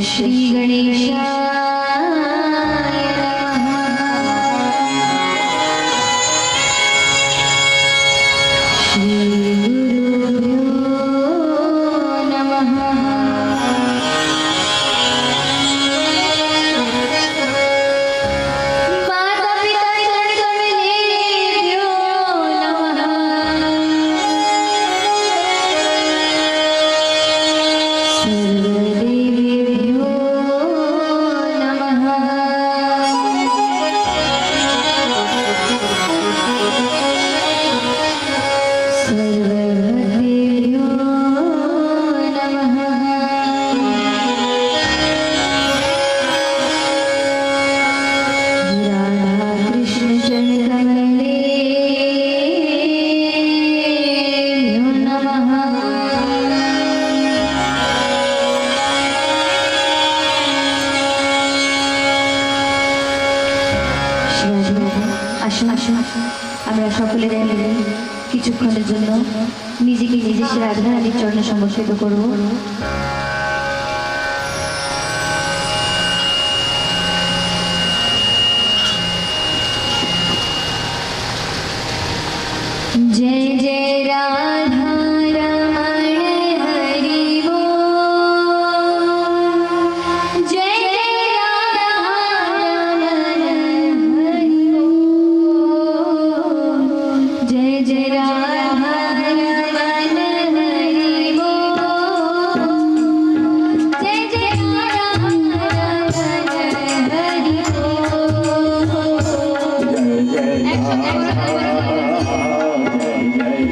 श्री गणेशाय আমরা সকলে মিলে কিছুক্ষণের জন্য নিজেকে নিজে রাধারানীর চরণে সমর্পিত করব। जय जय राधा रमण हरि बोल। जय जय राधा रमण हरि बोल। जय जय राधा रमण हरि बोल। जय जय राधा रमण हरि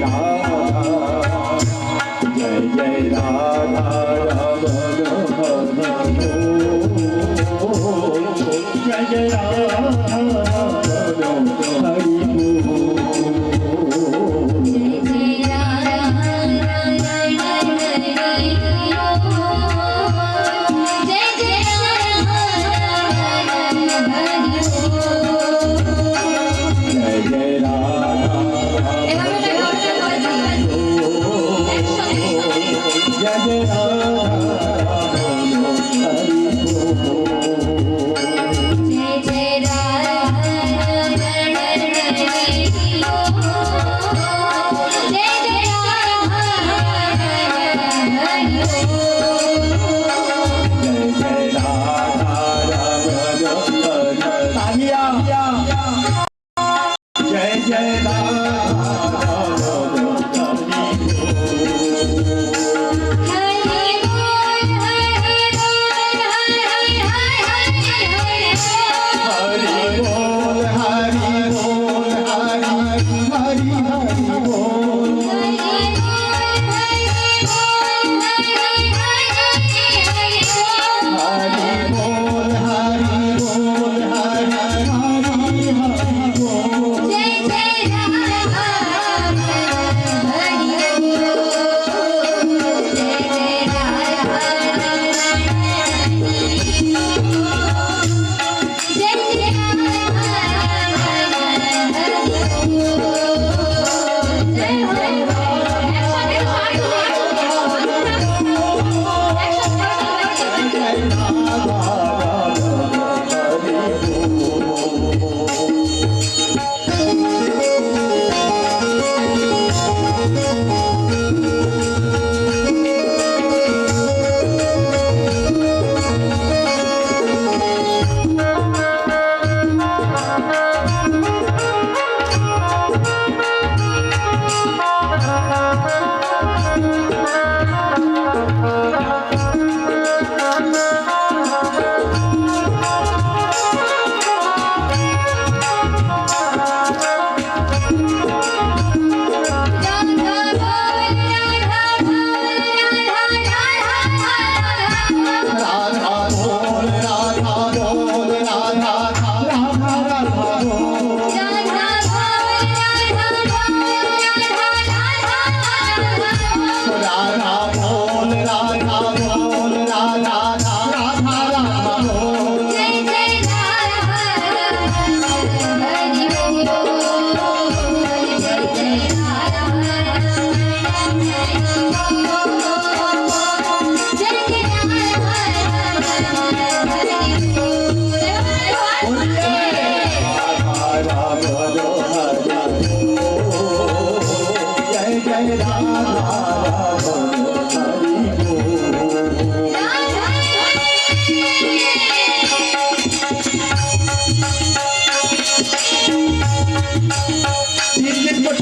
बोल।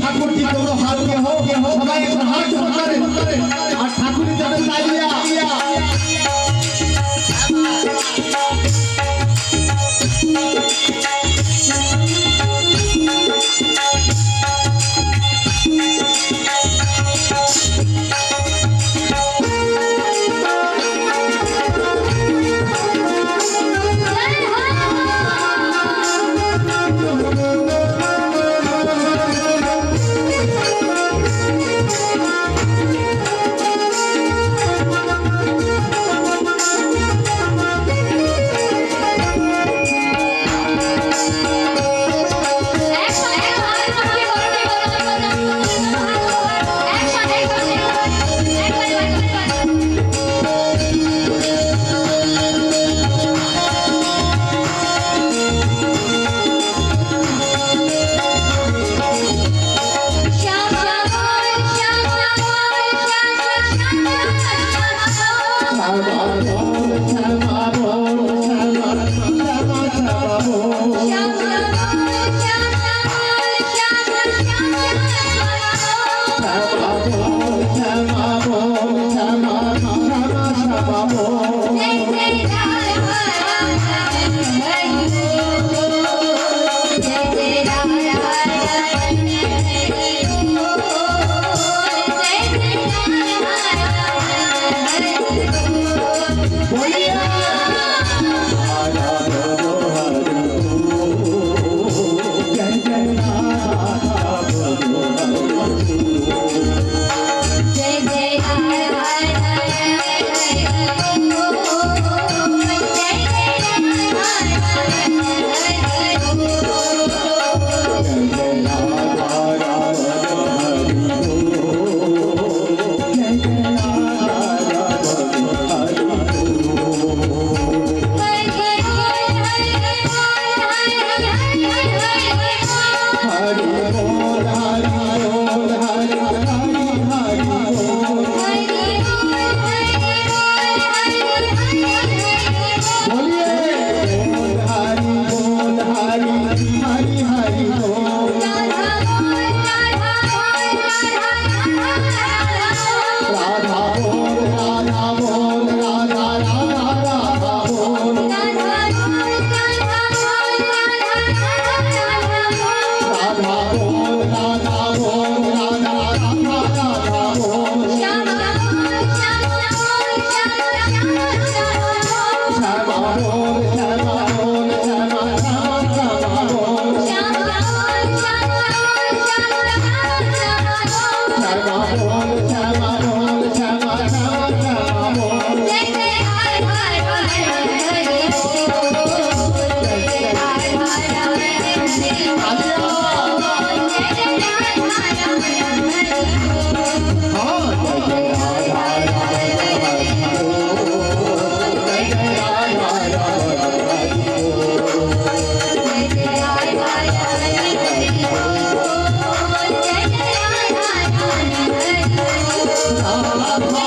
ঠাকুরটি তোমরা হাত हो সবাই একটু হাত জোড় করেন আর ঠাকুরের জন্য তালিয়া Oh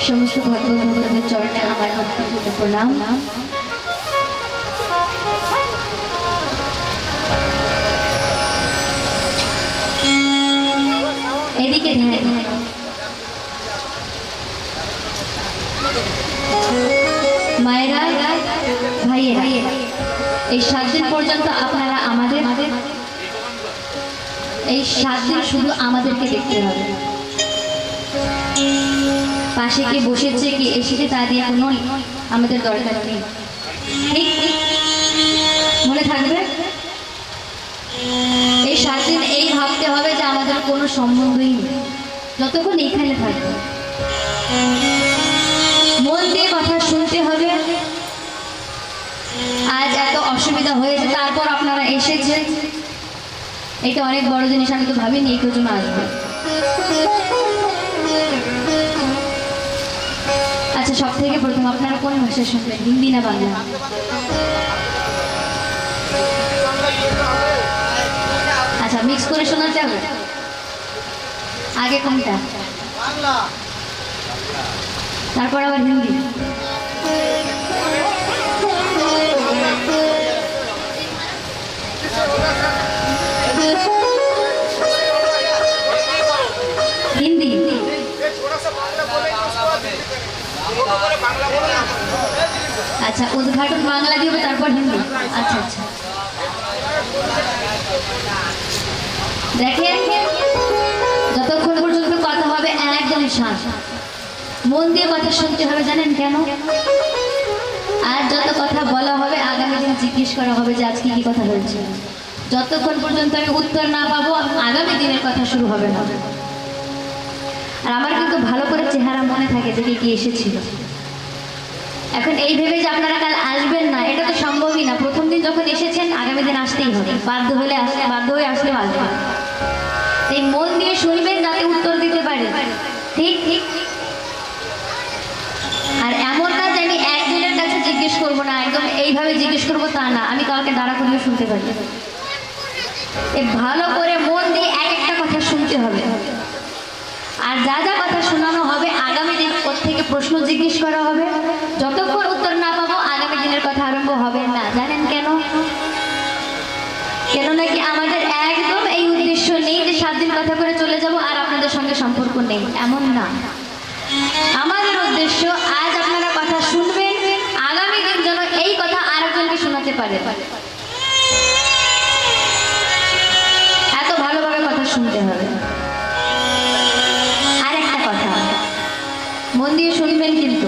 সমস্ত ভগবত ভক্তদের চরণে আমার ভক্তিপূর্ণ প্রণাম। এদিকে ধ্যান। মায়েরা, ভাইয়েরা, এই 7 দিন পর্যন্ত আপনারা আমাদের এই 7 দিন শুধু আমাদেরকে দেখতে হবে। পাশে কি বসেছে কি এসেছে তা দিয়ে কোনো আমাদের দরকার নেই। ঠিক মনে থাকবে, এই 7 দিন এই ভাবতে হবে যে আমাদের কোনো সম্বন্ধই নেই যতক্ষণ এইখানে থাকবে। মন দিয়ে কথা শুনতে হবে। আজ এত অসুবিধা হয়েছে, তারপর আপনারা এসেছেন, এটা অনেক বড় জিনিস। আমি তো ভাবিনি এই জন্য আসবে। আচ্ছা, সব থেকে প্রথম আপনারা কোন ভাষায় শুনবেন, হিন্দি না বাংলা? আচ্ছা, মিক্স করে শোনাতে হবে। আগে কোনটা, তারপর আবার হিন্দি? হিন্দি। আচ্ছা, উদ্ঘাটন বাংলা দিব, তারপর হিন্দি। আচ্ছা আচ্ছা, দেখেন যতক্ষণ পর্যন্ত কথা হবে একদম শান্ত, মন দিয়ে কথা শুনতে হবে। জানেন কেন? আর যত কথা বলা হবে আগামী দিন জিজ্ঞেস করা হবে যে আজকে কি কথা হয়েছে। যতক্ষণ পর্যন্ত আমি উত্তর না পাবো আগামী দিনের কথা শুরু হবে না। আর আমার কিন্তু ভালো করে চেহারা মনে থাকে যে কি এসেছিল। এখন এই ভেবে যে আপনারা কাল আসবেন না, এটা তো সম্ভবই না। প্রথম দিন যখন এসেছেন আগামী দিন আসতেই হবে, বাধ্য হলে আসলে, বাধ্য হয়ে আসলেও আসবেন। এই মন দিয়ে শুনবেন যাতে উত্তর দিতে পারে। ঠিক ঠিক। আর এমন না যে আমি একজনের কাছে জিজ্ঞেস করবো না, একদম এইভাবে জিজ্ঞেস করবো তা না, আমি কাউকে দাঁড়া করিয়ে শুনতে পারি। ভালো করে মন দিয়ে এক একটা কথা শুনতে হবে। আর যা যা কথা শোনানো হবে আগামী দিন ওর থেকে প্রশ্ন জিজ্ঞেস করা হবে। যতক্ষণ উত্তর না পাবো আগামী দিনের কথা আরম্ভ হবে না। জানেন কেন? কেন নাকি আমাদের একদম এই উদ্দেশ্য নেই যে 7 দিন কথা করে চলে যাব আর আপনাদের সঙ্গে সম্পর্ক নেই, এমন না। আমাদের উদ্দেশ্য আজ আপনারা কথা শুনবেন, আগামী দিন যেন এই কথা আরেকজনকে শোনাতে পারে। এত ভালোভাবে কথা শুনতে হবে। আর একটা কথা, মন দিয়ে শুনবেন কিন্তু।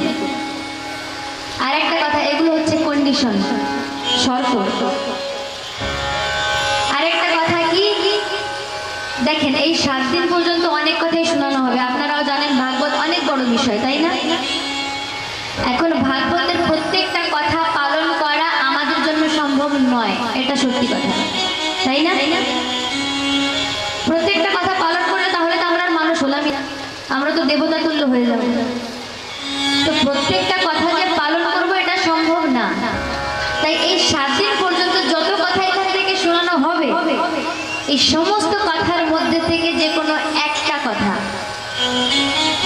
আর একটা কথা, এগুলো হচ্ছে কন্ডিশন, শর্ত। আরেকটা কথা কি, দেখেন এই 7 দিন পর্যন্ত অনেক কথাই শোনানো হবে। আপনারাও জানেন ভাগবত অনেক বড় বিষয়, তাই না? এখন ভাগবতের প্রত্যেকটা কথা পালন করা আমাদের জন্য সম্ভব নয়, এটা সত্যি কথা, তাই না? প্রত্যেকটা কথা পালন করলে তাহলে তো আমরা মানুষ হলামই না, আমরা তো দেবতা তুল্য হয়ে যাব। তো প্রত্যেকটা কথা যে পালন করবো এটা সম্ভব না। তাই এই 7 দিন পর্যন্ত যত কথা এখান থেকে শোনানো হবে, এই সমস্ত কথার মধ্যে থেকে যে কোনো একটা কথা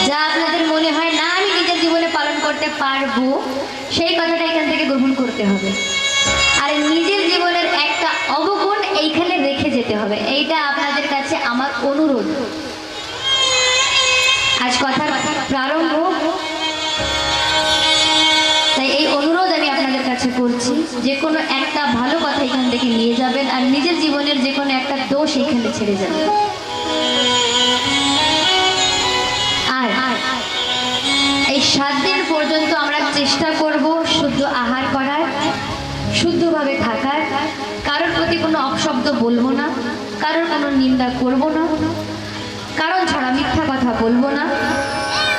যা আপনাদের মনে হয় না আমি নিজের জীবনে পালন করতে পারবো, সেই কথাটা এখান থেকে গ্রহণ করতে হবে। আর নিজের জীবনের একটা অবগুণ এইখানে রেখে যেতে হবে। এইটা আপনাদের কাছে আমার অনুরোধ। আজ কথার প্রারম্ভ, তাই এই অনুরোধ আমি আপনাদের কাছে করছি, যে কোনো একটা ভালো কথা এখান থেকে নিয়ে যাবেন আর নিজের জীবনের যে কোনো একটা দোষ এখানে ছেড়ে যাবেন। আর এই 7 দিন পর্যন্ত আমরা চেষ্টা করব শুদ্ধ আহার করার, শুদ্ধভাবে থাকার, কারোর প্রতি কোনো অপশব্দ বলবো না, কারোর কোনো নিন্দা করব না, কারণ ছাড়া মিথ্যা কথা বলবো না,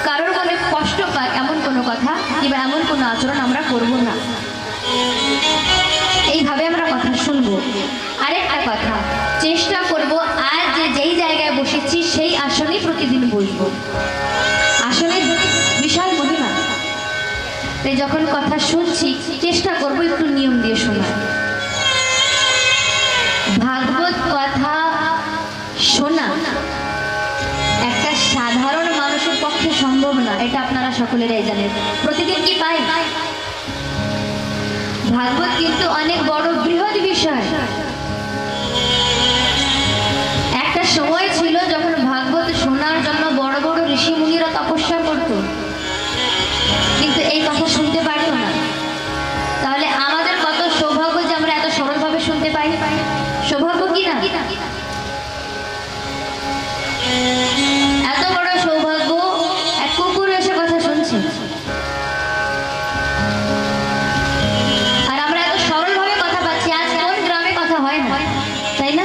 কারোর মনে কষ্ট পায় এমন কোনো কথা কিংবা এমন কোনো আচরণ আমরা করব না। এইভাবে আমরা কথা শুনবো। আরেকটা কথা, চেষ্টা করব আজ যেই জায়গায় বসেছি সেই আসনেই প্রতিদিন বসবো। আসনের বিশাল মহিমা, তাই যখন কথা শুনছি চেষ্টা করব একটু নিয়ম দিয়ে শোনার। ভাগবত কথা শোনা একটা সাধারণ মানুষের পক্ষে সম্ভব না, এটা আপনারা সকলে সকলেরাই জানেন। প্রতিদিন কি পাই? ভাগবত কিন্তু অনেক বড় বৃহৎ বিষয়। একটা সময় ছিল যখন ভাগবত শোনার জন্য বড় বড় ঋষি মুনিরা তপস্যা করত, কিন্তু এই কথা শুনতে পারতো না। তাহলে আমাদের কত সৌভাগ্য যে আমরা এত সরলভাবে শুনতে পাই। সৌভাগ্য কি না? এত বড় সৌভাগ্য, এক কুকুর এসে কথা শুনছে, আর আমরা এত সরলভাবে কথা পাচ্ছি। আজ কোন গ্রামে কথা হয় না, তাই না?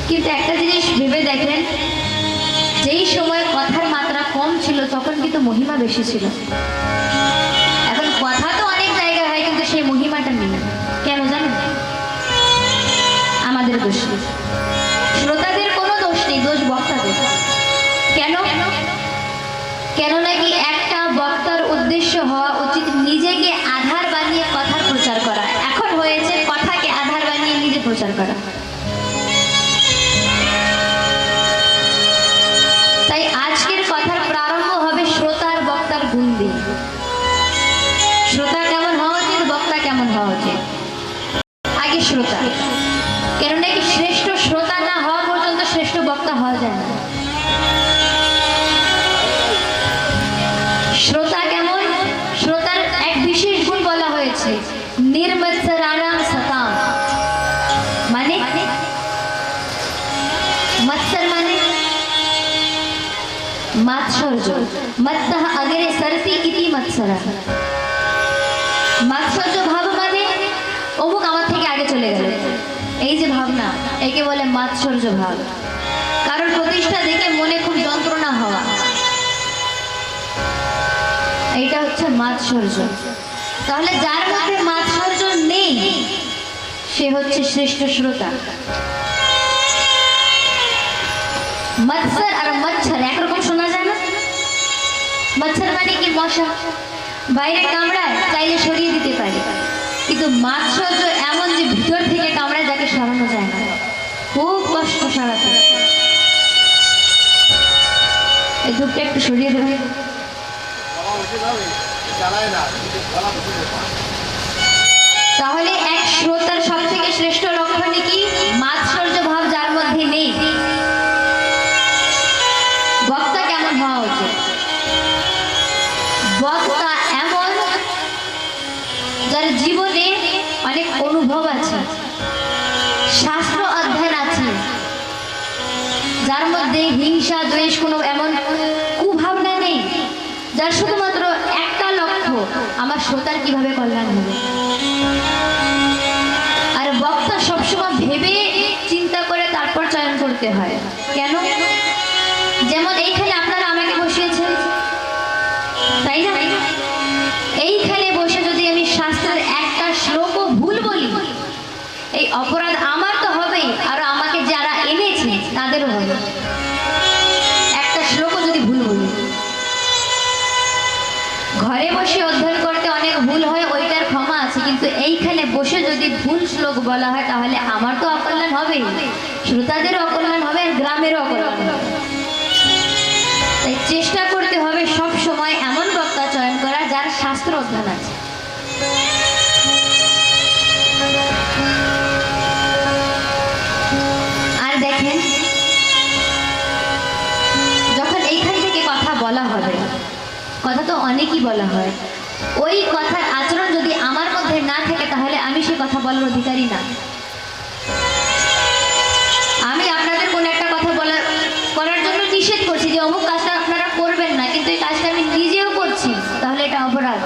কিন্তু একটা জিনিস ভেবে দেখেন, যেই সময় কথার মাত্রা কম ছিল তখন কিন্তু মহিমা বেশি ছিল। এখন কথা তো অনেক জায়গায় হয়, কিন্তু সেই মহিমাটা নেই। কেন জানেন? আমাদের দোষ নেই, শ্রোতাদের কোনো দোষ নেই, দোষ বক্তাদের। কেন? কেন নাকি একটা বক্তার উদ্দেশ্য হওয়া উচিত নিজেকে আধার বানিয়ে কথার প্রচার করা। এখন হয়েছে কথাকে আধার বানিয়ে নিজে প্রচার করা। তাই আজকের কথার প্রারম্ভ হবে শ্রোতার বক্তার গুণ দিয়ে। শ্রোতা কেমন হওয়া উচিত, বক্তা কেমন হওয়া উচিত? আগে শ্রোতা। কেন নাকি শ্রেষ্ঠ শ্রোতা না হওয়া পর্যন্ত শ্রেষ্ঠ বক্তা হওয়া যায় না। শ্রোতা কেমন? শ্রোতার এক বিশেষ গুণ বলা হয়েছে, নির্মৎসরাণাম সতাম। মানে মৎসর মানে মাৎসর্য। মত্তঃ অগ্রে সরতি ইতি মৎসরা। মাৎসর্য ভাব মানে অমুক আমার থেকে আগে চলে গেল, এই যে ভাবনা, একে বলে মাৎসর্য ভাব। কারোর প্রতিষ্ঠা দেখে মনে খুব যন্ত্রণা হওয়া, এইটা হচ্ছে মাৎসর্য। তাহলে যার মধ্যে মাৎসর্য নেই সে হচ্ছে শ্রেষ্ঠ শ্রোতা। মৎসর আর মচ্ছর একরকম শোনা যায় না? মচ্ছর মানে কি? মশা। বাইরে কামড়ায়, চাইলে সরিয়ে দিতে পারে, কিন্তু মাৎসর্য এমন যে ভিতর থেকে কামড়ায়, যাকে সরানো যায় না, খুব কষ্ট সরাতে। এই ধূপটা একটু সরিয়ে দেবে। তাহলে এক শ্রোতার সব থেকে শ্রেষ্ঠ লক্ষণ কি? মাৎসর্য ভাব যার মধ্যে নেই। বক্তা কেমন হওয়া উচিত? বক্তা এমন যার জীবনে অনেক অনুভব আছে, শাস্ত্র অধ্যয়ন আছে, যার মধ্যে হিংসা দ্বেষ কোনো এমন কুভাবনা নেই, যার শুধুমাত্র একটা লক্ষ্য, আমার শ্রোতার কিভাবে কল্যাণ হবে। আর বক্তা সবসময় ভেবে চিন্তা করে তারপর চয়ন করতে হয়। কেন? যেমন এইখানে আপনারা আমাকে বসিয়েছেন, তাই না? এইখানে বসে যদি আমি শাস্ত্রের একটা শ্লোকও ভুল বলি, এই অপরাধ আমার তো হবেই, আর আমাকে যারা এনেছে তাদেরও হবে। একটা শ্লোকও যদি ভুল বলি, ঘরে বসে অধ্যয়ন করতে অনেক ভুল হয়, ওইটার ক্ষমা আছে, কিন্তু এইখানে বসে যদি ভুল শ্লোক বলা হয় তাহলে আমার তো অকল্যাণ হবেই, শ্রোতাদেরও অকল্যাণ হবে, আর গ্রামেরও অকল্যাণ হবে। তাই চেষ্টা করতে হবে সব সময় এমন বক্তা চয়ন করা যার শাস্ত্র অধ্যয়ন আছে। আর দেখেন, যখন এইখান থেকে কথা বলা হবে, কথা তো অনেকই বলা হয়, ওই কথার আচরণ যদি আমার মধ্যে না থাকে তাহলে আমি সে কথা বলার অধিকারী না। আমি আপনাদের কোন একটা কথা করার জন্য নিষেধ করছি যে অমুক কাজটা আপনারা করবেন না, কিন্তু এই কাজটা আমি নিজেও করছি, তাহলে এটা অপরাধ।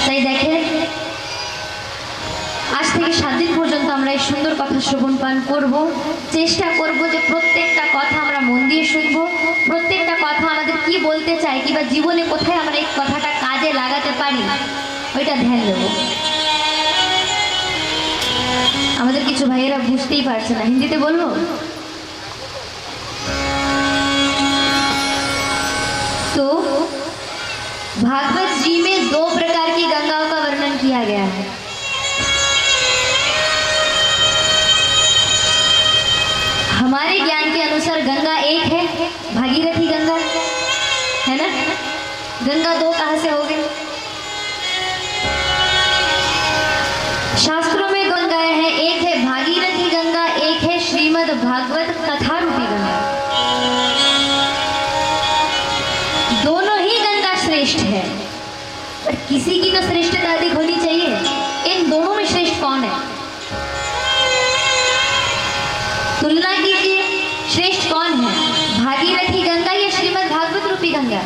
তাই দেখেন, আজ থেকে 7 দিন পর্যন্ত আমরা এই সুন্দর কথা শ্রবণ পান করব। চেষ্টা করব যে প্রত্যেকটা কথা আমরা মন দিয়ে শুনবো, প্রত্যেকটা কথা আমাদের কি বলতে চাই, কিংবা জীবনে কোথায় আমরা এই কথাটা কাজে লাগাতে পারি, ওইটা ধ্যান দেব। আমাদের কিছু ভাইয়েরা বুঝতেই পারছে না, হিন্দিতে বলবো? तो भागवत जी में 2 प्रकार की गंगाओं का वर्णन किया गया है। गंगा दो कहाँ से हो गई? शास्त्रों में गंगाएं हैं, एक है भागीरथी गंगा, एक है श्रीमद् भागवत कथा रूपी गंगा। दोनों ही गंगा श्रेष्ठ है, पर किसी की तो श्रेष्ठता अधिक होनी चाहिए। इन दोनों में श्रेष्ठ कौन है? तुलना कीजिए, श्रेष्ठ कौन है, भागीरथी गंगा या श्रीमद् भागवत रूपी गंगा?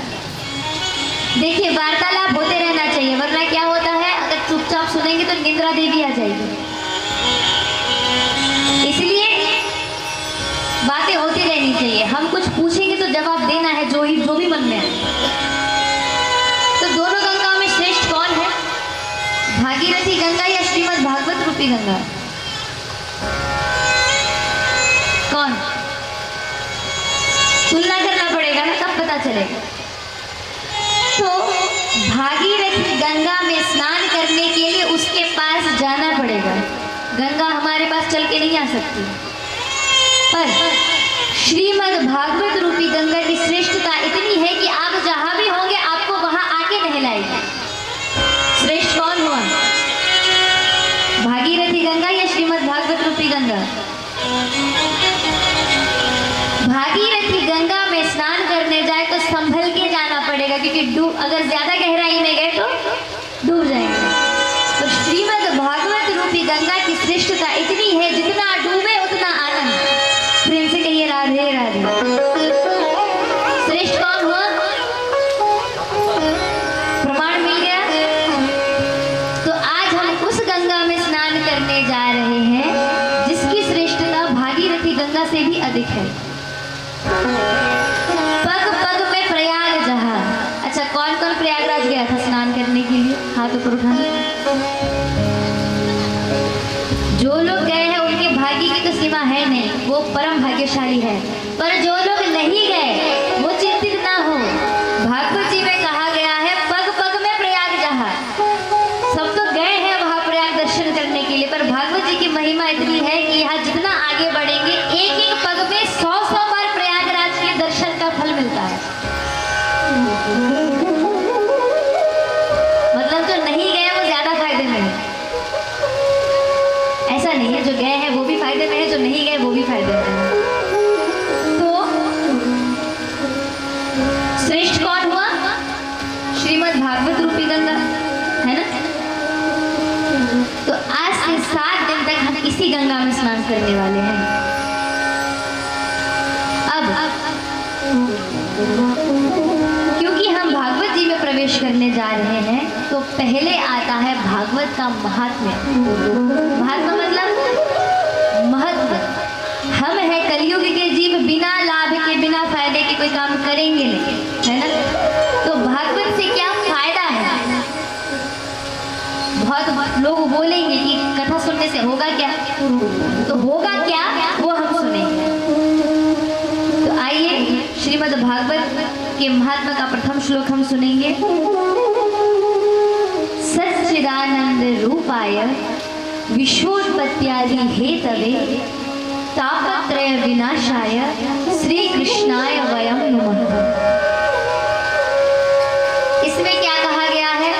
देखिए, वार्तालाप होते रहना चाहिए, वरना क्या होता है, अगर चुपचाप सुनेंगे तो निद्रा देवी आ जाएगी। इसलिए बातें होती रहनी चाहिए। हम कुछ पूछेंगे तो जवाब देना है, जो भी मन में आए। तो दोनों गंगाओं में श्रेष्ठ कौन है, भागीरथी गंगा या श्रीमद् भागवत रूपी गंगा? कौन? तुलना करना पड़ेगा ना, तब पता चलेगा। तो भागीरथी गंगा में स्नान करने के लिए उसके पास जाना पड़ेगा। गंगा हमारे पास चल के नहीं आ सकती। पर श्रीमद् भागवत रूपी गंगा की श्रेष्ठता इतनी है कि आप जहां भी होंगे आपको वहां आके नहलाएगी। श्रेष्ठ कौन हुआ, भागीरथी गंगा या श्रीमद् भागवत रूपी गंगा? भागीरथी गंगा में स्नान करने जाए तो संभल के जाना पड़ेगा, क्योंकि अगर ज्यादा गहराई में गए तो डूब जाएंगे। तो श्रीमद् भागवत रूपी गंगा की श्रेष्ठता इतनी है, जितना डूबे उतना आनंद। प्रेम से कहिए राधे राधे। श्रेष्ठ कौन हुआ? प्रमाण मिल गया। तो आज हम उस गंगा में स्नान करने जा रहे हैं जिसकी श्रेष्ठता भागीरथी गंगा से भी अधिक है। पग पग में प्रयाग जहाँ। अच्छा, कौन कौन प्रयागराज गया था स्नान करने के लिए? हाथ ऊपर उठाना। जो लोग गए हैं उनके भाग्य की तो सीमा है नहीं, वो परम भाग्यशाली है। पर जो लोग नहीं गए वो चिंतित ना हो। भागवत जी में कहा गया है, पग पग में प्रयाग जहाँ। सब तो गए हैं वहां प्रयाग दर्शन करने के लिए, पर भागवत जी की महिमा इतनी है कि यहाँ जितना आगे बढ़ेंगे, एक एक पग में 100-100 बार प्रयागराज के दर्शन का फल मिलता है। मतलब जो नहीं गए वो ज्यादा फायदे में है, ऐसा नहीं है। जो गए हैं वो भी फायदे में है, जो नहीं गए वो भी फायदे में है। तो श्रेष्ठ कौन हुआ? श्रीमद् भागवत रूपी गंगा, है ना? तो आज से 7 दिन तक हम इसी गंगा में स्नान करने वाले हैं। अब क्योंकि हम भागवत जी में प्रवेश करने जा रहे हैं, तो पहले आता है भागवत का महात्म्य। महात्म्य मतलब महत्व। हम है कलयुग के जीव, बिना लाभ के बिना फायदे के कोई काम करेंगे नहीं, है ना? तो भागवत से क्या फायदा है? बहुत लोग बोलेंगे कि कथा सुनने से होगा क्या, तो होगा क्या वो हम सुनेंगे। तो आइए श्रीमद् भागवत के महात्मा का प्रथम श्लोक हम सुनेंगे। सच्चिदानंद रूपाय विश्वोत्पत्त्यादि हेतवे तापत्रय विनाशाय श्री कृष्णाय वयं नमः। इसमें क्या कहा गया है,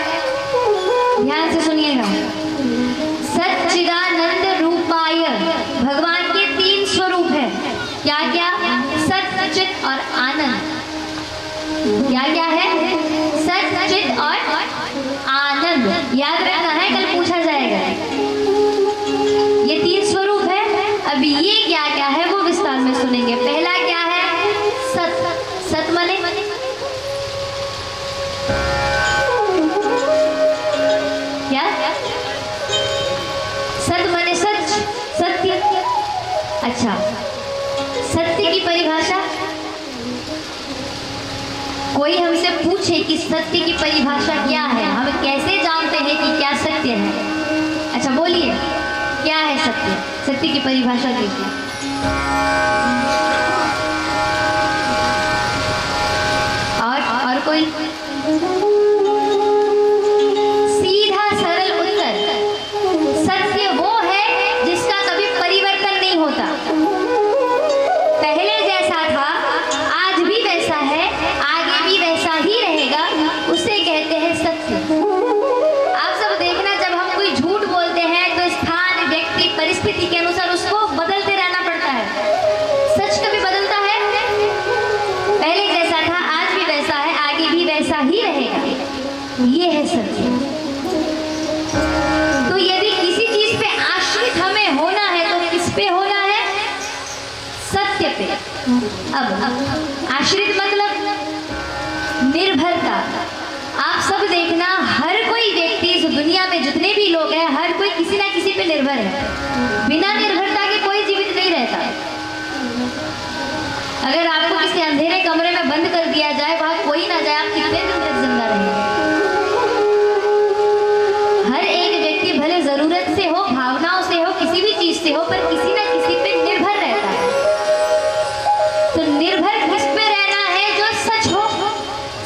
ध्यान से सुनिएगा। सच्चिदानंद रूपाय, भगवान के 3 स्वरूप है। क्या क्या? सत, चित और आनंद। क्या क्या है? सत, चित और आनंद। याद रखना है, कल पूछा जाएगा। ये 3 स्वरूप है। अब ये क्या क्या है वो विस्तार में सुनेंगे। पहला क्या है? सत। सत माने क्या? सत माने सच, सत्य। अच्छा, सत्य की परिभाषा, कोई हमसे पूछे कि सत्य की परिभाषा क्या है, हम कैसे जानते हैं कि क्या सत्य है? अच्छा बोलिए, क्या है सत्य? सत्य की परिभाषा दीजिए। और कोई? सीधा सरल उत्तर, सत्य वो है जिसका कभी परिवर्तन नहीं होता। पहले जैसा था आज भी वैसा है, आगे भी वैसा ही रहेगा। परिस्थिति के अनुसार उसको बदलते रहना पड़ता है। सच कभी बदलता है? पहले जैसा था आज भी वैसा है, आगे भी वैसा ही रहेगा। ये है सच। तो यदि किसी चीज पे आश्रित हमें होना है तो किस पे होना है? सत्य पे। अब आश्रित मतलब निर्भरता। आप सब देखना, हर कोई व्यक्ति इस दुनिया में जितने भी लोग हैं, हर कोई किसी ना किसी पे निर्भर है। बिना निर्भरता के कोई जीवित नहीं रहता। अगर आपको किसी अंधेरे कमरे में बंद कर दिया जाए, वहां कोई ना जाए, आप कितने दिन तक जिंदा रहेंगे? हर एक व्यक्ति भले जरूरत से हो, भावनाओं से हो, किसी भी चीज से हो, पर किसी ना किसी पे निर्भर रहता है। तो निर्भर किस पे रहना है? जो सच हो।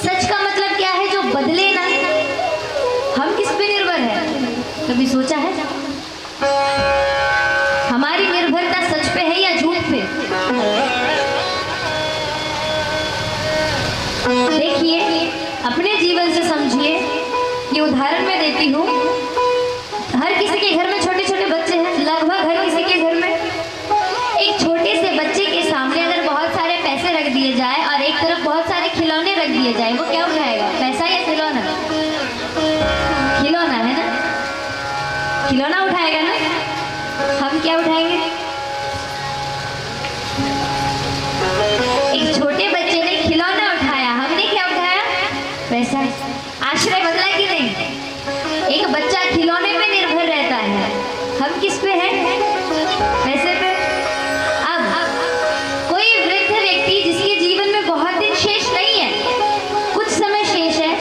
सच का मतलब क्या है? जो बदले ना। हम किस पे निर्भर हैं? कभी सोचा है? हमारी निर्भरता सच पे है या झूठ पे? देखिए, अपने जीवन से समझिए। ये उदाहरण मैं देती हूँ। हर किसी के घर में छोटे छोटे बच्चे हैं, लगभग हर किसी के घर में। एक छोटे से बच्चे के सामने अगर बहुत सारे पैसे रख दिए जाए और एक तरफ बहुत सारे खिलौने रख दिए जाए, वो क्या उठाएगा? पैसा या खिलौना? खिलौना है ना? खिलौना उठाएगा ना? हम क्या उठाएंगे? एक छोटे बच्चे ने खिलौना उठाया, हमने क्या उठाया? पैसा। आश्रय बदला कि नहीं? एक बच्चा खिलौने पे निर्भर रहता है, हम किस पे हैं? पैसे पे। अब कोई वृद्ध व्यक्ति जिसके जीवन में बहुत दिन शेष नहीं है, कुछ समय शेष है,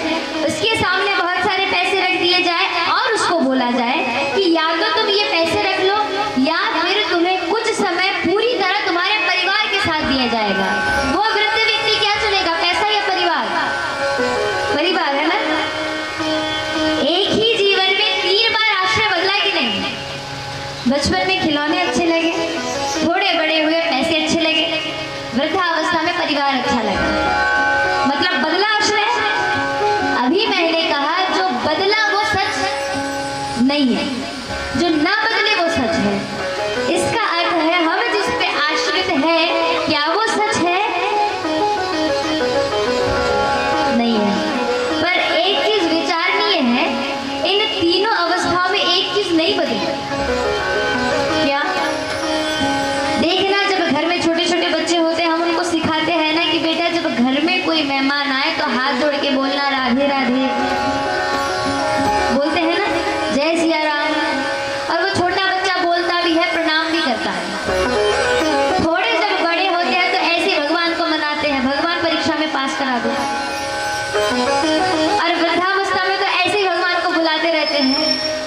उसके सामने बहुत सारे पैसे रख दिए जाए और उसको बोला जाए कि या तो तुम ये पैसे रख लो या फिर तुम्हें कुछ समय पूरी तरह तुम्हारे परिवार के साथ दिया जाएगा। वो वृद्ध व्यक्ति क्या चुनेगा? पैसा या परिवार? परिवार है ना? एक ही जीवन में 3 बार आश्रय बदला कि नहीं? बचपन में खिलौने अच्छे लगे, थोड़े बड़े हुए पैसे अच्छे लगे, वृद्धावस्था में परिवार अच्छा लगा। मतलब बदला आश्रय। अभी मैंने कहा जो बदला वो सच नहीं है, जो ना बदले वो सच है। इसका अर्थ है हम जिस पे आश्रित है, क्या वो सच है? नहीं है। पर एक चीज विचारणीय है, इन तीनों अवस्थाओं में एक चीज नहीं बदली। क्या? देखना, जब घर में छोटे छोटे बच्चे होते हैं, हम उनको सिखाते हैं ना कि बेटा जब घर में कोई मेहमान आए तो हाथ जोड़ के बोलना राधे राधे, बोलते हैं ना, जय सिया राम। और वो छोटा बच्चा बोलता भी है, प्रणाम भी करता है। थोड़े जब बड़े होते हैं तो ऐसे भगवान को मनाते हैं, भगवान परीक्षा में पास करा दो। और वृद्धावस्था में तो ऐसे ही भगवान को बुलाते रहते हैं।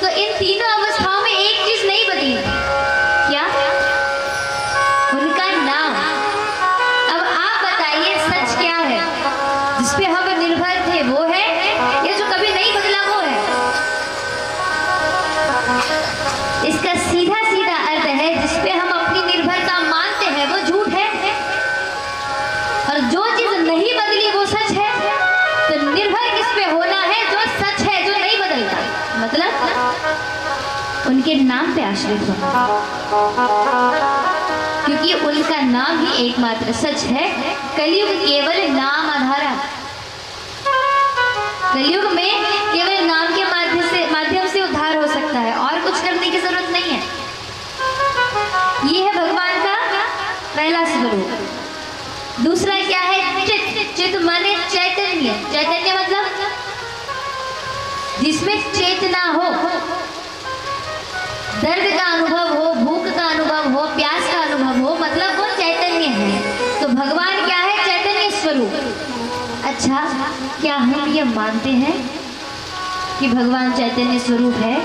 तो इन तीनों अवस्थाओं में एक चीज नहीं बदली। क्या? उनका नाम। अब आप बताइए सच क्या है? जिस पे हम निर्भर थे वो है, या जो कभी नहीं बदला वो है? इसका सीधा सीधा अर्थ है, जिस पे हम अपनी निर्भरता मानते हैं वो झूठ है, और जो चीज नहीं बदली वो सच है। तो निर्भर किस पे होना है? जो सच है, जो नहीं बदलता। मतलब उनके नाम पे आश्रित होना, क्योंकि उनका नाम ही एकमात्र सच है। कलयुग केवल नाम आधारा। कलयुग में केवल नाम के माध्यम से उद्धार हो सकता है, और कुछ करने की जरूरत नहीं है। ये है भगवान का पहला स्वरूप। दूसरा क्या है? चित। चित माने चैतन्य। चैतन्य मतलब जिसमें चेतना हो, दर्द का अनुभव हो, भूख का अनुभव हो, प्यास का अनुभव हो, मतलब वो चैतन्य है। तो भगवान क्या है? चैतन्य स्वरूप। अच्छा, क्या हम ये मानते हैं कि भगवान चैतन्य स्वरूप है?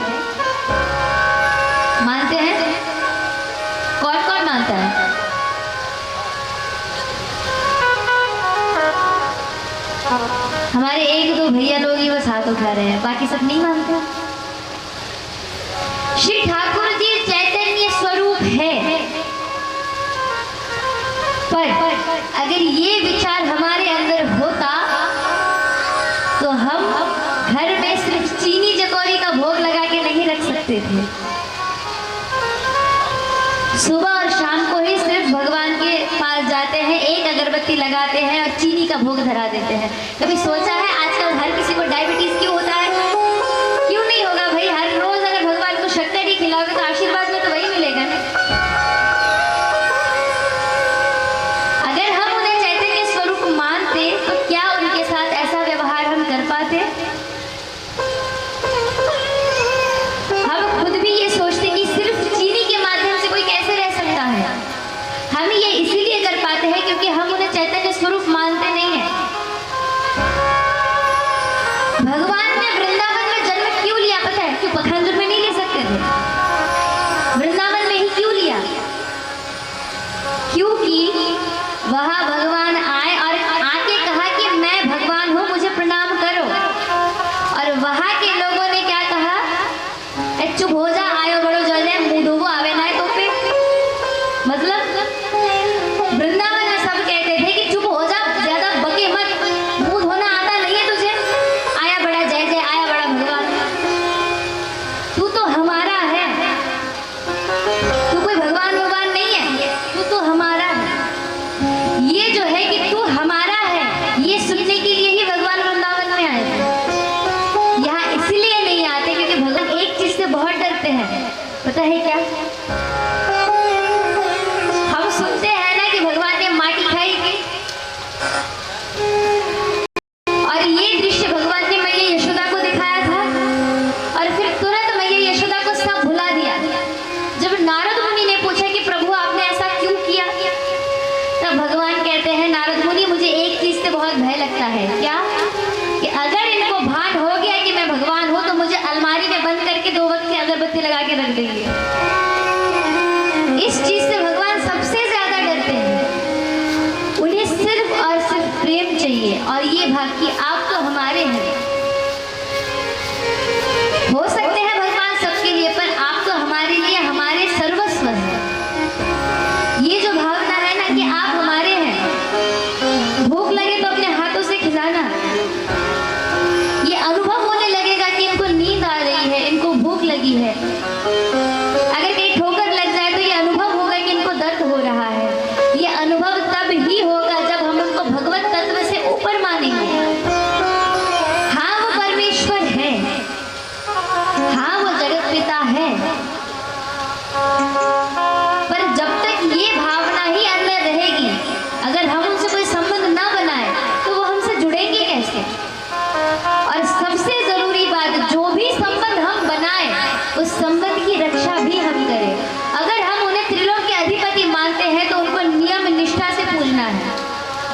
मानते हैं? कौन कौन मानता है? हमारे 1-2 भैया लोग ही बस हाथ उठा रहे हैं, बाकी सब नहीं मानते। श्री ठाकुर जी चैतन्य स्वरूप है, पर अगर ये विचार हमारे अंदर होता तो हम घर में सिर्फ चीनी चकोरी का भोग लगा के नहीं रख सकते थे। सुबह और शाम को ही सिर्फ भगवान के पास जाते हैं, एक अगरबत्ती लगाते हैं और चीनी का भोग धरा देते हैं। कभी सोचा है आजकल हर किसी को डायबिटीज क्यों होता है? क्यों नहीं होगा भाई? हर रोज अगर भगवान को शक्कर ही खिलाओगे तो आशीर्वाद में तो वही मिलेगा ना। अगर हम उन्हें चैतन्य स्वरूप मानते तो क्या उनके साथ ऐसा व्यवहार हम कर पाते? हम खुद भी ये सोचते कि सिर्फ चीनी के माध्यम से कोई कैसे रह सकता है। हम ये इसीलिए कर पाते हैं क्योंकि हम उन्हें चैतन्य स्वरूप मानते नहीं हैं। भगवान ने वृंदावन में जन्म क्यों लिया पता है? क्यों पखानजोर में नहीं ले सकते थे? वृंदावन में ही क्यों लिया? क्योंकि वहां भगवान आए और आके कहा कि मैं भगवान हूँ, मुझे प्रणाम करो। और वहां के लोगों ने क्या कहा? ए चुप हो जा, आयो बड़ो जल्दी मुंह धोवो आवे ना तो पे। मतलब वृंदावन में सब कहते थे कि चुप हो जा, ज्यादा बके मत, मुंह धोना आता नहीं है तुझे, आया बड़ा जय जय, आया बड़ा भगवान, तू तो हमारा है, तू कोई भगवान भगवान नहीं है, तू तो हमारा है। ये जो है कि तू हमारा है, ये सुनने के लिए ही भगवान वृंदावन में आए थे। यहाँ इसलिए नहीं आते क्योंकि भगवान एक चीज से बहुत डरते हैं, पता है क्या? हम सुनते हैं ना कि भगवान ने माटी खाई और ये दृश्य भगवान ने मैया यशोदा को दिखाया था और फिर तुरंत मैया यशोदा को सब भुला दिया। जब नारद मुनि ने पूछा कि प्रभु आपने ऐसा क्यों किया, तब भगवान कहते हैं नारद मुनि मुझे एक चीज से बहुत भय लगता है। क्या? कि अगर इनको भान हो गया कि मैं भगवान हूं तो मुझे अलमारी में बंद करके 2 वक्त की अगरबत्ती लगा के रख देंगे। इस चीज से भगवान सबसे ज्यादा डरते हैं। उन्हें सिर्फ और सिर्फ प्रेम चाहिए और ये भाग कि आप तो हमारे हैं। हो सकते हैं भगवान सबके लिए, पर आप तो हमारे लिए हमारे सर्वस्व हैं। ये जो भावना है ना कि आप हमारे हैं, भूख लगे तो अपने हाथों से खिलाना, ये अनुभव होने लगेगा कि इनको नींद आ रही है, इनको भूख लगी है। अगर कहीं ठोकर लग जाए तो ये अनुभव होगा कि इनको दर्द हो रहा है। ये अनुभव तब ही होगा जब हम उनको भगवत तत्व से ऊपर मानेंगे। हाँ वो परमेश्वर है, हाँ वो जगत पिता है, पर जब तक ये भावना ही अंदर रहेगी, अगर हम उनसे कोई संबंध ना बनाए तो वो हमसे जुड़ेंगे कैसे? और सबसे जरूरी बात, जो भी संबंध हम बनाए उस संबंध की रक्षा भी हम करें। अगर हम उन्हें त्रिलोक के अधिपति मानते हैं तो उनको नियम निष्ठा से पूजना है।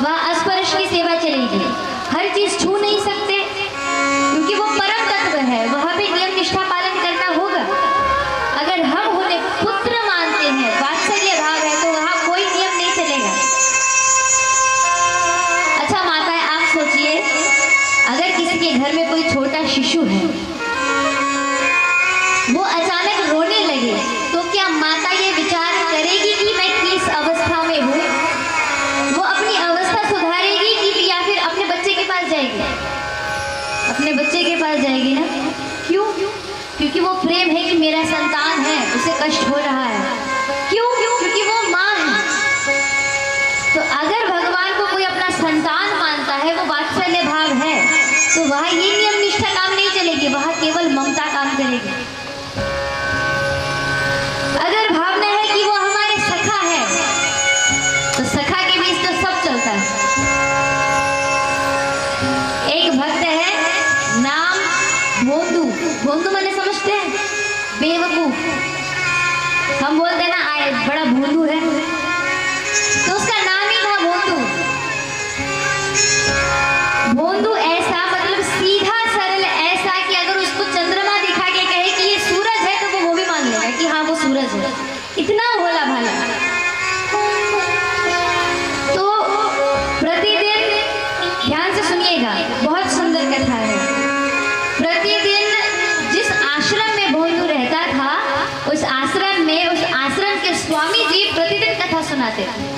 वहाँ स्पर्श की सेवा चलेगी, हर चीज छू नहीं सकते क्योंकि वो परम तत्व है, वहाँ भी नियम निष्ठा पालन करना होगा। अगर हम उन्हें पुत्र मानते हैं, वात्सल्य भाव है, तो वहाँ कोई नियम नहीं चलेगा। अच्छा माताएं आप सोचिए, अगर किसी के घर में कोई छोटा शिशु है, वो अचानक रोने लगे, तो क्या माता ये विचार करेगी कि मैं किस अवस्था में हूँ? वो अपनी अवस्था सुधारेगी कि या फिर अपने बच्चे के पास जाएगी? अपने बच्चे के पास जाएगी ना। क्यों? क्योंकि वो प्रेम है कि मेरा संतान है, उसे कष्ट हो रहा है। क्यों? क्योंकि वो माँ है। तो अगर भगवान को कोई अपना संतान मानता है, वो वात्सल्य भाव है, तो वहाँ ये नियम निष्ठा काम नहीं चलेगी, वहाँ केवल ममता काम करेगी। अगर भावना है कि वो हमारे सखा है, तो सखा के बीच तो सब चलता है। एक भक्त है, नाम भोंदू। भोंदू मैंने समझते हैं बेवकूफ, हम बोलते हैं ना आए बड़ा भोंदू है, तो उसका नाम ही था भोंदू। भोंदू ऐसा मतलब सीधा सरल, ऐसा कि अगर उसको चंद्रमा दिखा के कहे कि ये सूरज है तो वो भी मान लेगा कि हाँ वो सूरज है। इतना भोला भाला। तो प्रतिदिन ध्यान से सुनिएगा, बहुत सुंदर कथा है। प्रतिदिन जिस आश्रम में भोंदू रहता था, उस आश्रम में उस आश्रम के स्वामी जी प्रतिदिन कथा सुनाते थे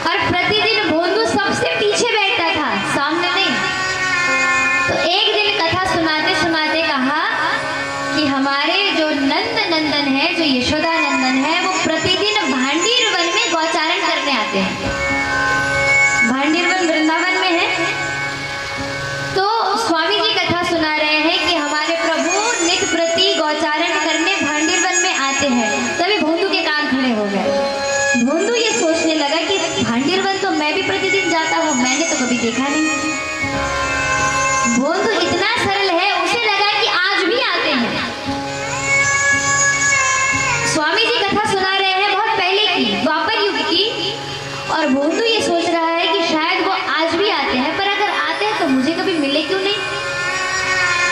और प्रतिदिन भोंदू सबसे पीछे बैठता था, सामने नहीं। तो एक दिन कथा सुनाते सुनाते कहा कि हमारे जो नंद नंदन है, जो यशोदा नंदन स्वामी जी कथा सुना रहे हैं बहुत पहले की, द्वापर युग की, और भोंदू ये सोच रहा है कि शायद वो आज भी आते हैं, पर अगर आते हैं तो मुझे कभी मिले क्यों नहीं।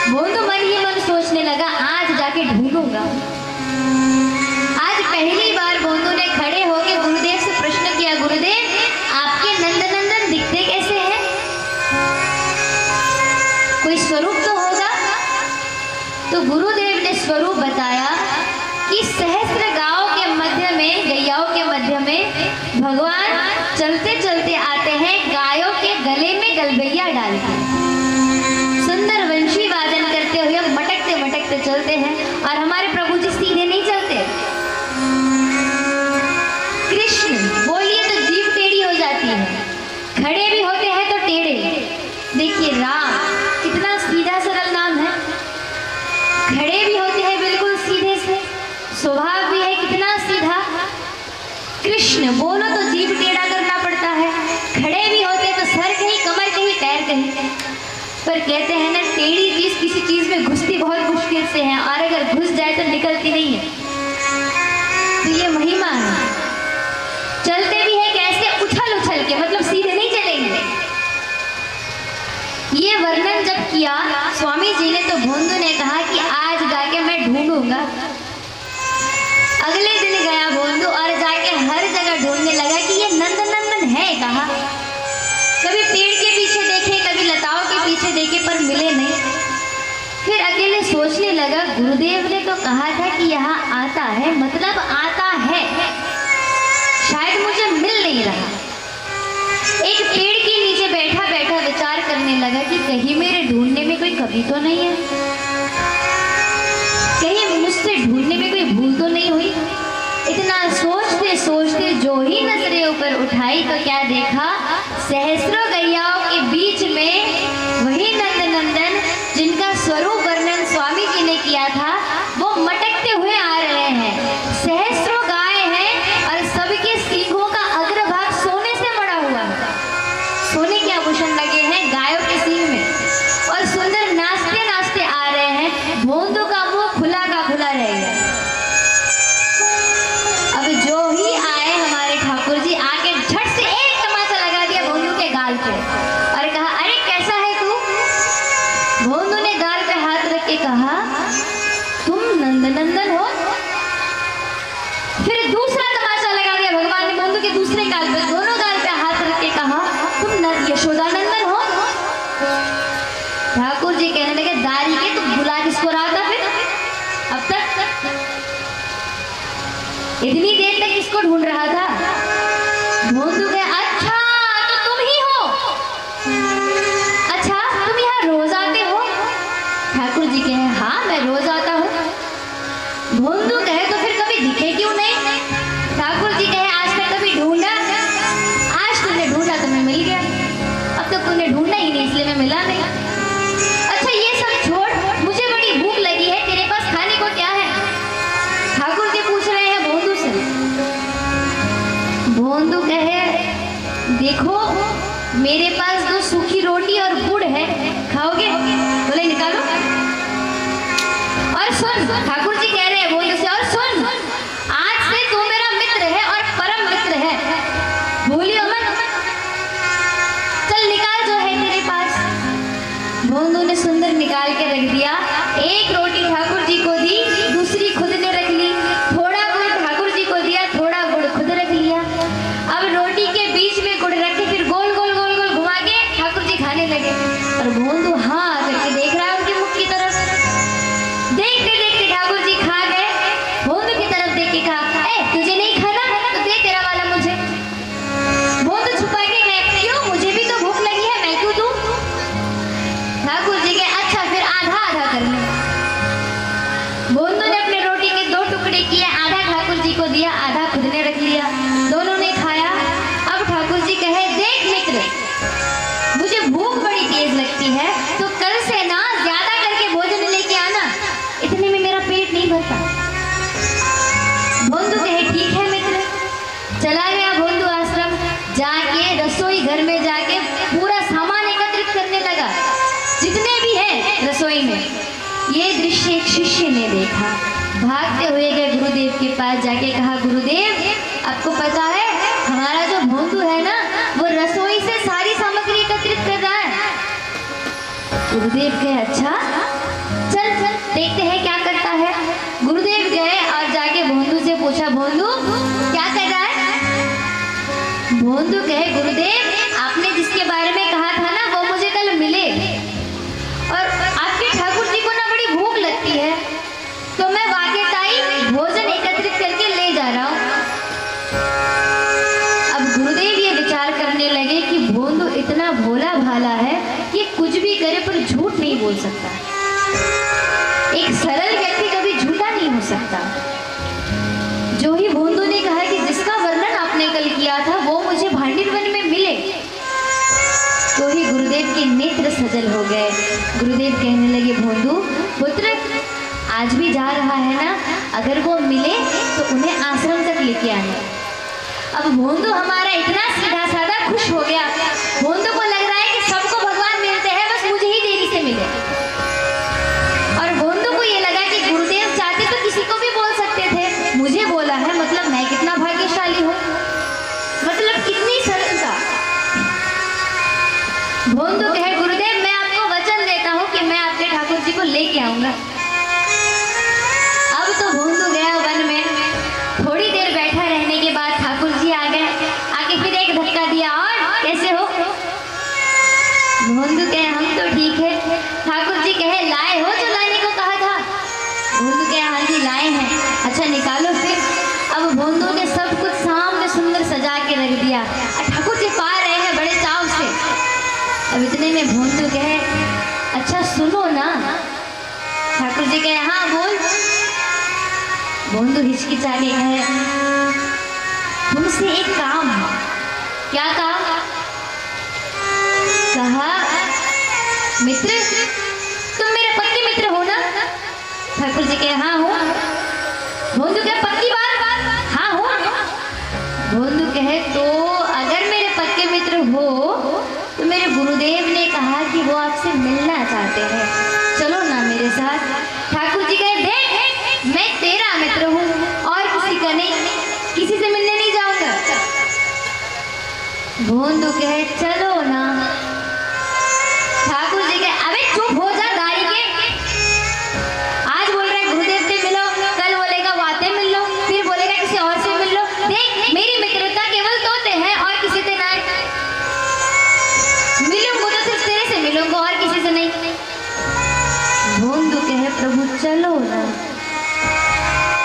भोंदू मन ही मन सोचने लगा, आज जाके ढूंढूंगा। आज पहली बार भोंदू ने खड़े होकर गुरुदेव से प्रश्न किया, गुरुदेव आपके नंदनंदन दिखते कैसे हैं? कोई स्वरूप तो होगा। तो गुरुदेव ने स्वरूप बताया कि सहस्त्र गांव के मध्य में, गैयाओं के मध्य में भगवान चलते चलते आते हैं, गायों के गले में गलबैया डालकर सुंदर वंशी वादन करते हुए मटकते मटकते चलते हैं। और हमारे प्रभु जी सीधे नहीं चलते। कृष्ण बोलिए तो जीभ टेढ़ी हो जाती है, खड़े भी होते हैं तो टेढ़े। देखिए राम कितना सीधा सरल नाम है, खड़े भी होते हैं बिल्कुल सीधे से, स्वभाव भी है कितना सीधा। कृष्ण बोलो तो जीभ टेढ़ा करना पड़ता है, खड़े भी होते तो सर कहीं, कमर कहीं, पैर कहीं। पर कहते हैं ना, टेढ़ी चीज किसी चीज में घुसती बहुत मुश्किल से है, और अगर घुस जाए तो निकलती नहीं है। तो ये महिमा है। चलते भी है कैसे, उछल उछल के, मतलब सीधे नहीं चलेंगे। ये वर्णन जब किया स्वामी जी ने, तो भोंदू ने कहा कि आज जाके मैं ढूंढूंगा। अगले दिन गया भोंदू और जाके हर जगह ढूंढने लगा कि ये नंदनंदन है कहाँ। कभी पेड़ के पीछे देखे, कभी लताओं के पीछे देखे, पर मिले नहीं। फिर अकेले सोचने लगा, गुरुदेव ने तो कहा था कि यहाँ आता है, मतलब आता है, शायद मुझे मिल नहीं रहा। एक पेड़ के नीचे बैठा बैठा विचार करने लगा कि कहीं मेरे ढूंढने में कोई कमी तो नहीं है, कहीं मुझसे ढूंढने में कोई भूल तो नहीं हुई। इतना सोचते सोचते जो ही नजरें ऊपर उठाई तो क्या देखा, सहस्रों गैयाओं के बीच में वही नंदनंदन जिनका स्वरूप वर्णन स्वामी जी ने किया था, वो मटकते हुए आ रहे हैं। सहस्रों गाय हैं और सबके सींगों का अग्रभाग सोने से मड़ा हुआ है, सोने के आभूषण लगे हैं गायों के सींग में, और सुंदर नाचते नाचते आ रहे हैं। भोंदू का मुंह खुला का खुला रह गया। अब जो ही आए हमारे ठाकुर जी, आके झट से एक तमाचा लगा दिया भोंदू के गाल पे और कहा, अरे कैसा है तू? भोंदू ने गाल पे हाथ रख के कहा, तुम नंदनंदन हो? फिर दूसरा तमाचा लगा दिया भगवान ने भोंदू के दूसरे गाल पे, दोनों गाल पे हाथ रख के कहा, तुम यशोदानंदन हो? ठाकुर जी कहने लगे, दारी के तुम बुला किसको रहा था फिर अब तक? इतनी देर तक किसको ढूंढ रहा था? भोंदू कहे, अच्छा तो तुम ही हो, अच्छा तुम यहाँ रोज आते हो? ठाकुर जी कहे, हाँ मैं रोज आता हूँ। भोंदू कहे, तो फिर कभी दिखे क्यों नहीं? ठाकुर जी कहे, आज तक कभी ढूंढा? आज तुमने ढूंढा तो मैं मिल गया, अब तक तुमने ढूंढा ही नहीं इसलिए मैं मिला नहीं। अच्छा ये सब छोड़, मुझे बड़ी भूख लगी है, तेरे पास खाने को क्या है? ठाकुर जी पूछ रहे हैं भोंदू से। भोंदू कहे, देखो मेरे पास 2 सूखी रोटी और गुड़ है, खाओगे? बोले निकालो। और सुन, ठाकुर जी कह रहे हैं भोंदू से, और सुन, आज से तू मेरा मित्र है और परम मित्र है, भूलियो मत। चल निकाल जो है तेरे पास। भोंदू ने सुंदर निकाल के रख दिया। एक रोटी ठाकुर जी को दी, दूसरी खुद ने रख ली। थोड़ा गुड़ ठाकुर जी को दिया, थोड़ा गुड़ खुद रख लिया। अब रोटी के बीच में गुड़ रखे, फिर गोल गोल गोल गोल घुमा के ठाकुर जी खाने लगे। और भोंदू हाँ करके देख रहा है उनके मुख की तरफ। देखते देखते ठाकुर जी खा गए। भोंदू की तरफ देख के कहा, ए तुझे नहीं खाना तो दे तेरा वाला मुझे। भोंदू छुपा के गए, क्यों? मुझे भी तो भूख लगी है, मैं क्यों दूं? ठाकुर जी के, अच्छा फिर आधा आधा कर ले। भोंदू ने अपने रोटी के 2 टुकड़े किए, आधा ठाकुर जी को दिया, आधा खुद ने रख लिया। दोनों ने खाया। अब ठाकुर जी कहे, देख मित्र, मुझे भूख बड़ी तेज लगती है, तो कल से ना ज्यादा करके भोजन लेके आना, इतने में मेरा पेट नहीं भरता। भोंदू कहे, ठीक है मित्र। चला गया भोंदू आश्रम, जाके रसोई घर में जाके पूरा सामान एकत्रित करने लगा, जितने भी हैं रसोई में। ये दृश्य एक शिष्य ने देखा, भागते हुए गए गुरुदेव के पास, जाके कहा, गुरुदेव आपको पता है हमारा जो भोंदू है ना, वो रसोई से सारी सामग्री एकत्रित कर रहा है। गुरुदेव कहे, अच्छा चल चल देखते हैं क्या करता है। गुरुदेव गए और जाके भोंदू से पूछा, भोंदू क्या कर रहा है? भोंदू कहे, गुरुदेव आपने जिसके बारे में कहा था ना, वो मुझे कल मिले और आपके ठाकुर जी को ना बड़ी भूख लगती है, तो मैं वाकेताई भोजन एकत्रित करके ले जा रहा हूँ। अब गुरुदेव ये विचार करने लगे कि भोंदू इतना भोला भाला है कि कुछ भी करे पर झूठ नहीं बोल सकता। एक सरल व्यक्ति कभी झूठा नहीं हो सकता। जो ही भोंदू ने कहा कि जिसका वर्णन आपने कल किया था वो मुझे भांडीर वन में मिले, तो ही गुरुदेव के नेत्र सजल हो गए। गुरुदेव कहने लगे, भोंदू पुत्र आज भी जा रहा है ना, अगर वो मिले तो उन्हें आश्रम तक लेके आना। अब भोंदू हमारा इतना सीधा साधा खुश हो गया। भोंदू को लग रहा है कि सबको भगवान मिलते हैं, बस मुझे ही देरी से मिले। और भोंदू को ये लगा कि गुरुदेव चाहते तो किसी को भी बोल सकते थे, मुझे बोला है मतलब मैं कितना भाग्यशाली हूँ, मतलब कितनी सरलता। भोंदू कहे, गुरुदेव मैं आपको वचन देता हूँ कि मैं आपके ठाकुर जी को लेके आऊंगा। अब तो भोंदू गया वन में, थोड़ी देर बैठा रहने के बाद ठाकुर जी आ गए। आके फिर एक धक्का दिया, और कैसे हो? भोंदू कहे, हम तो ठीक है। ठाकुर जी कहे, लाए हो जो लाने को कहा था? भोंदू कहे, हाँ जी लाए हैं। अच्छा निकालो फिर। अब भोंदू ने सब कुछ सामने सुंदर सजा के रख दिया और ठाकुर जी पा रहे हैं बड़े चाव से। अब इतने में भोंदू कहे, अच्छा सुनो ना। ठाकुर जी कहे, हाँ बोल। भोंदू हिचकिचा के कहे, तुमसे एक काम है। क्या काम? कहा, मित्र तुम मेरे पक्के मित्र हो ना? ठाकुर जी कहे, हाँ हो। भोंदू कहे, पक्की बात? हाँ हो। भोंदू कहे, तो अगर मेरे पक्के मित्र हो तो मेरे गुरुदेव ने कहा कि वो आपसे मिलना चाहते हैं, चलो ना मेरे साथ। ठाकुर जी कहे, देख मैं तेरा मित्र हूँ और किसी का नहीं, किसी से मिलने नहीं जाऊंगा। भोंदू कहे, चलो ना। ठाकुर जी कहे, अबे चुप हो जा दाढ़ी के। आज बोल रहे गुरुदेव से मिलो, कल बोलेगा वाते मिल लो, फिर बोलेगा किसी और से मिल लो। देख मेरी मित्रता केवल तोते हैं और किसी से ना। मिलूंगा तो सिर्फ तेरे से मिलूंगा और किसी से नहीं। भोंदू कहे, प्रभु चलो ना।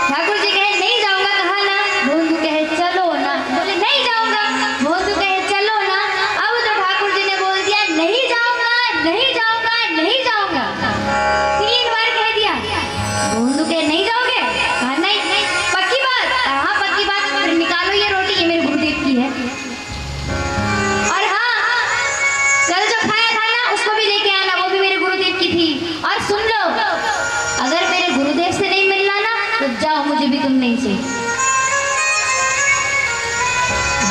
ठाकुर जी कहे, नहीं जाऊंगा। कहा ना। भोंदू कहे, चलो ना। बोले नहीं जाऊंगा। भोंदू कहे, चलो ना। अब तो ठाकुर जी ने बोल दिया, नहीं जाऊंगा, नहीं जाऊंगा, नहीं जाऊंगा। 3 बार कह दिया। भोंदू कहे, नहीं जाओगे? कहा नहीं नहीं। पक्की बात? हाँ पक्की बात। फिर निकालो ये रोटी, ये मेरे गुरुदेव की है। और हाँ कल जो खाया था ना उसको भी लेके आना, वो भी मेरे गुरुदेव की थी। और सुन लो, अगर मेरे गुरुदेव से नहीं मिलना ना तो जाओ, मुझे भी तुम नहीं चाहिए।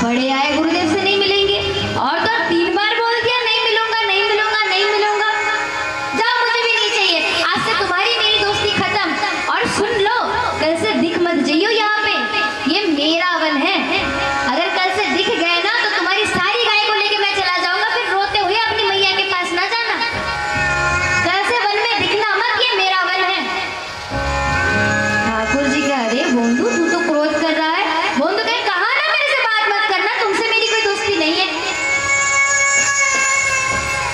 बड़े आए गुरुदेव से नहीं मिलेंगे, और तो 3 बार बोल दिया नहीं मिलूंगा, नहीं मिलूंगा, नहीं मिलूंगा। जाओ, मुझे भी नहीं चाहिए। आज से तुम्हारी मेरी दोस्ती खत्म। और सुन लो, कल से दिख मत जाइयो यहाँ पे, ये मेरा वन है। अगर कल से दिख गए ना तो तुम्हारी सारी गाय को लेके मैं चला जाऊंगा, फिर रोते हुए अपनी मैया के पास ना जाना। कल से वन में दिखना मत, ये मेरा वन है। ठाकुर जी कह रहे, भोंदू तू तो क्रोध कर रहा है। भोंदू कहे, कहा ना मेरे से बात मत करना, तुमसे मेरी कोई दोस्ती नहीं है।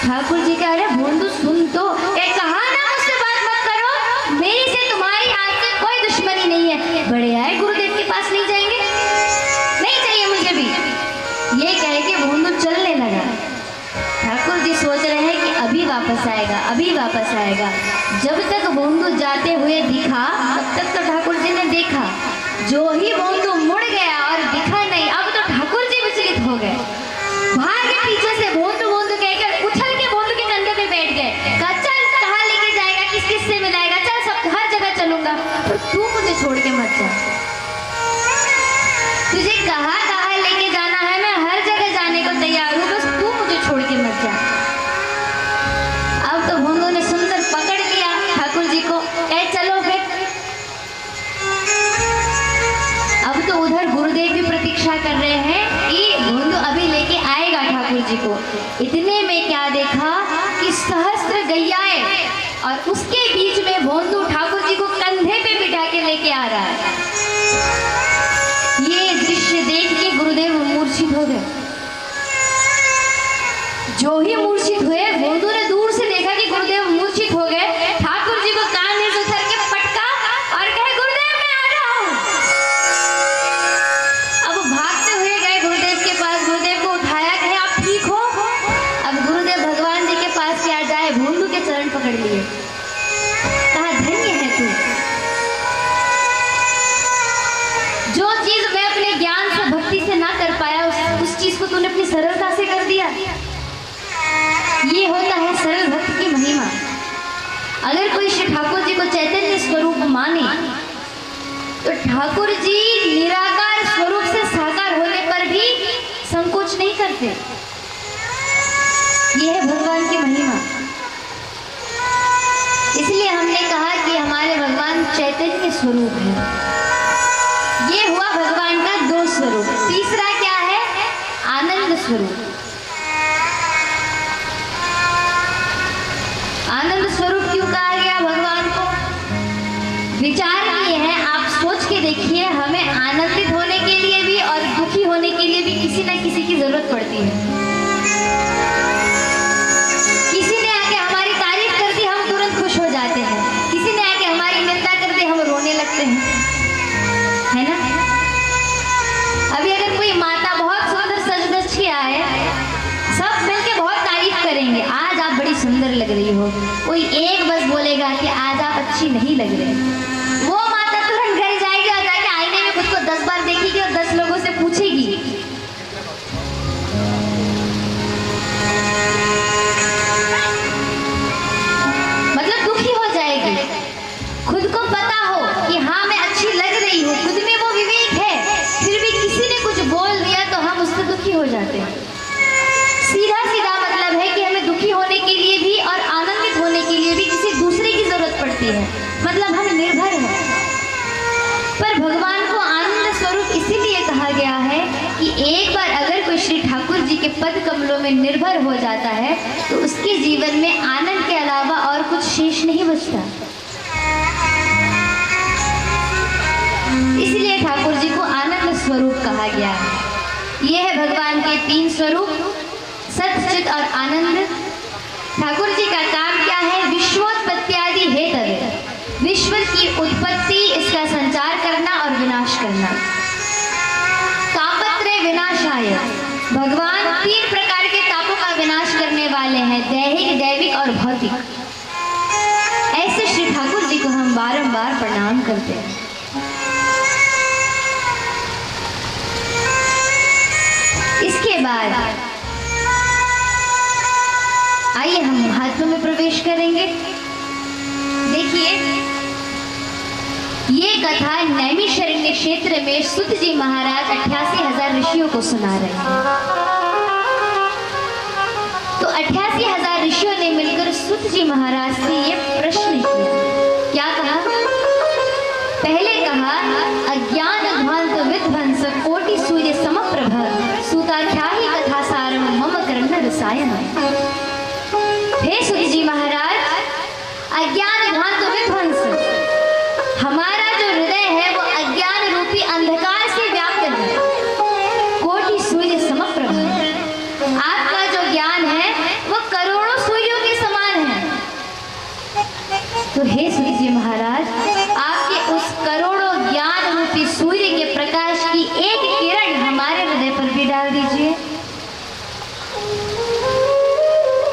ठाकुर जी कह रहे, भोंदू सुन तो, कहा ना मुझसे बात मत करो, मेरी से तुम्हारी आज से कोई दुश्मनी नहीं है। बड़े आए गुरुदेव के पास नहीं जाएंगे, नहीं चाहिए मुझे भी। ये कह के भोंदू चलने लगा। ठाकुर जी सोच रहे हैं कि अभी वापस आएगा, अभी वापस आएगा। जब तक भोंदू जाते हुए दिखा तब तक तो ठाकुर जी ने देखा। जो ही भोंदू मुड़ गया और दिखा नहीं, अब तो ठाकुर जी विचलित हो गए। भागे पीछे से भोंदू भोंदू कहकर उछल के भोंदू के कंधे पे बैठ गए। कहा, चल कहाँ लेके जाएगा, किस किस से मिलाएगा, चल सब हर जगह चलूंगा, पर तू मुझे छोड़ के मत जा। तुझे कहाँ कहाँ लेके जाना है, मैं हर जगह जाने को तैयार हूँ, बस तू मुझे छोड़ के मत जा। अब तो भोंदू ने सुंदर पकड़ लिया ठाकुर जी को, कहे चलो फिर। प्रतीक्षा कर रहे हैं कि भोंदू अभी लेके आएगा ठाकुर जी को। इतने में क्या देखा कि सहस्त्र गैयाएं और उसके बीच में भोंदू ठाकुर जी को कंधे पे बिठा के लेके आ रहा है। ये दृश्य देख के गुरुदेव मूर्छित हो गए। जो ही मूर्छित हुए, भोंदू ने दूर से देखा कि गुरुदेव मूर्छित हो गए। ठाकुर जी को कांधे से उतर के पटका और कहे, गुरुदेव मैं आ रहा हूं। अब भागते हुए गए गुरुदेव के पास, गुरुदेव को उठाया, कहे आप ठीक हो? अब गुरुदेव भगवान जी के पास क्या जाए, भोंदू के चरण पकड़ लिए, कहा धन्य है तू, जो चीज मैं अपने ज्ञान से भक्ति से ना कर पाया उस चीज को तूने अपनी सरलता से कर दिया। ये होता है सरल भक्त की महिमा। अगर कोई श्री ठाकुर जी को चैतन्य स्वरूप माने तो ठाकुर जी निराकार स्वरूप से साकार होने पर भी संकोच नहीं करते। यह है भगवान की महिमा। इसलिए हमने कहा कि हमारे भगवान चैतन्य स्वरूप है। ये हुआ भगवान का दो स्वरूप। तीसरा क्या है? आनंद स्वरूप। आनंद स्वरूप क्यों कहा गया भगवान को? विचार ये है, आप सोच के देखिए, हमें आनंदित होने के लिए भी और दुखी होने के लिए भी किसी न किसी की जरूरत पड़ती है। किसी ने आके हमारी तारीफ कर दी, हम तुरंत खुश हो जाते हैं। किसी ने आके हमारी निंदा कर दी, हम रोने लगते हैं, है ना? अभी अगर कोई माता बहुत सुंदर सज धज के आए, सब मिलके बहुत तारीफ करेंगे, आज आप बड़ी सुंदर लग रही हो। कोई एक बस बोलेगा कि आज आप अच्छी नहीं लग रही, वो माता तुरंत घर जाएगी और जाके आईने में खुद को 10 बार देखेगी और 10 लोगों से पूछेगी। मतलब दुखी हो जाएगी। खुद को पता हो कि हाँ मैं अच्छी लग रही हूँ, खुद में वो विवेक है, फिर भी किसी ने कुछ बोल दिया तो हम उससे दुखी हो जाते हैं। सीधा सीधा मतलब है कि हमें दुखी होने के लिए भी और आनंदित होने के लिए भी किसी दूसरे की जरूरत पड़ती है। मतलब हम निर्भर हैं। पर भगवान को आनंद स्वरूप इसीलिए कहा गया है कि एक बार अगर कोई श्री ठाकुर जी के पद कमलों में निर्भर हो जाता है तो उसके जीवन में आनंद के अलावा और कुछ शेष नहीं बचता। इसलिए ठाकुर जी को आनंद स्वरूप कहा गया है। यह है भगवान के 3 स्वरूप, सत चित और आनंद। ठाकुर जी का काम क्या है? विश्वोत्पत्त्यादि हेतवे, विश्व की उत्पत्ति, इसका संचार करना और विनाश करना। तापत्रय विनाशाय, भगवान 3 प्रकार के तापों का विनाश करने वाले हैं, दैहिक, दैविक और भौतिक। ऐसे श्री ठाकुर जी को हम बारंबार प्रणाम करते हैं। इसके बाद आइए हम महात्म्य में प्रवेश करेंगे। देखिए, ये कथा नैमिषारण्य क्षेत्र में सुत जी महाराज 88,000 ऋषियों को सुना रहे हैं। तो 88,000 ऋषियों ने मिलकर सुत जी महाराज से ये प्रश्न किया। क्या कहा? पहले कहा, अज्ञान ध्वांत विध्वंस कोटि सूर्य समप्रभ सूताख्याहि कथा सारम मम कर्ण रसायन। हे सुत जी महाराज, अज्ञान ध्वांत विध्वंस, हमारा जो हृदय है वो अज्ञान रूपी अंधकार से व्याप्त है। कोटि सूर्य समप्रभ, आपका जो ज्ञान है वो करोड़ों सूर्यों के समान है। तो हे सुत जी महाराज, आपके उस करोड़ों ज्ञान रूपी सूर्य के प्रकाश की एक किरण हमारे हृदय पर भी डाल दीजिए।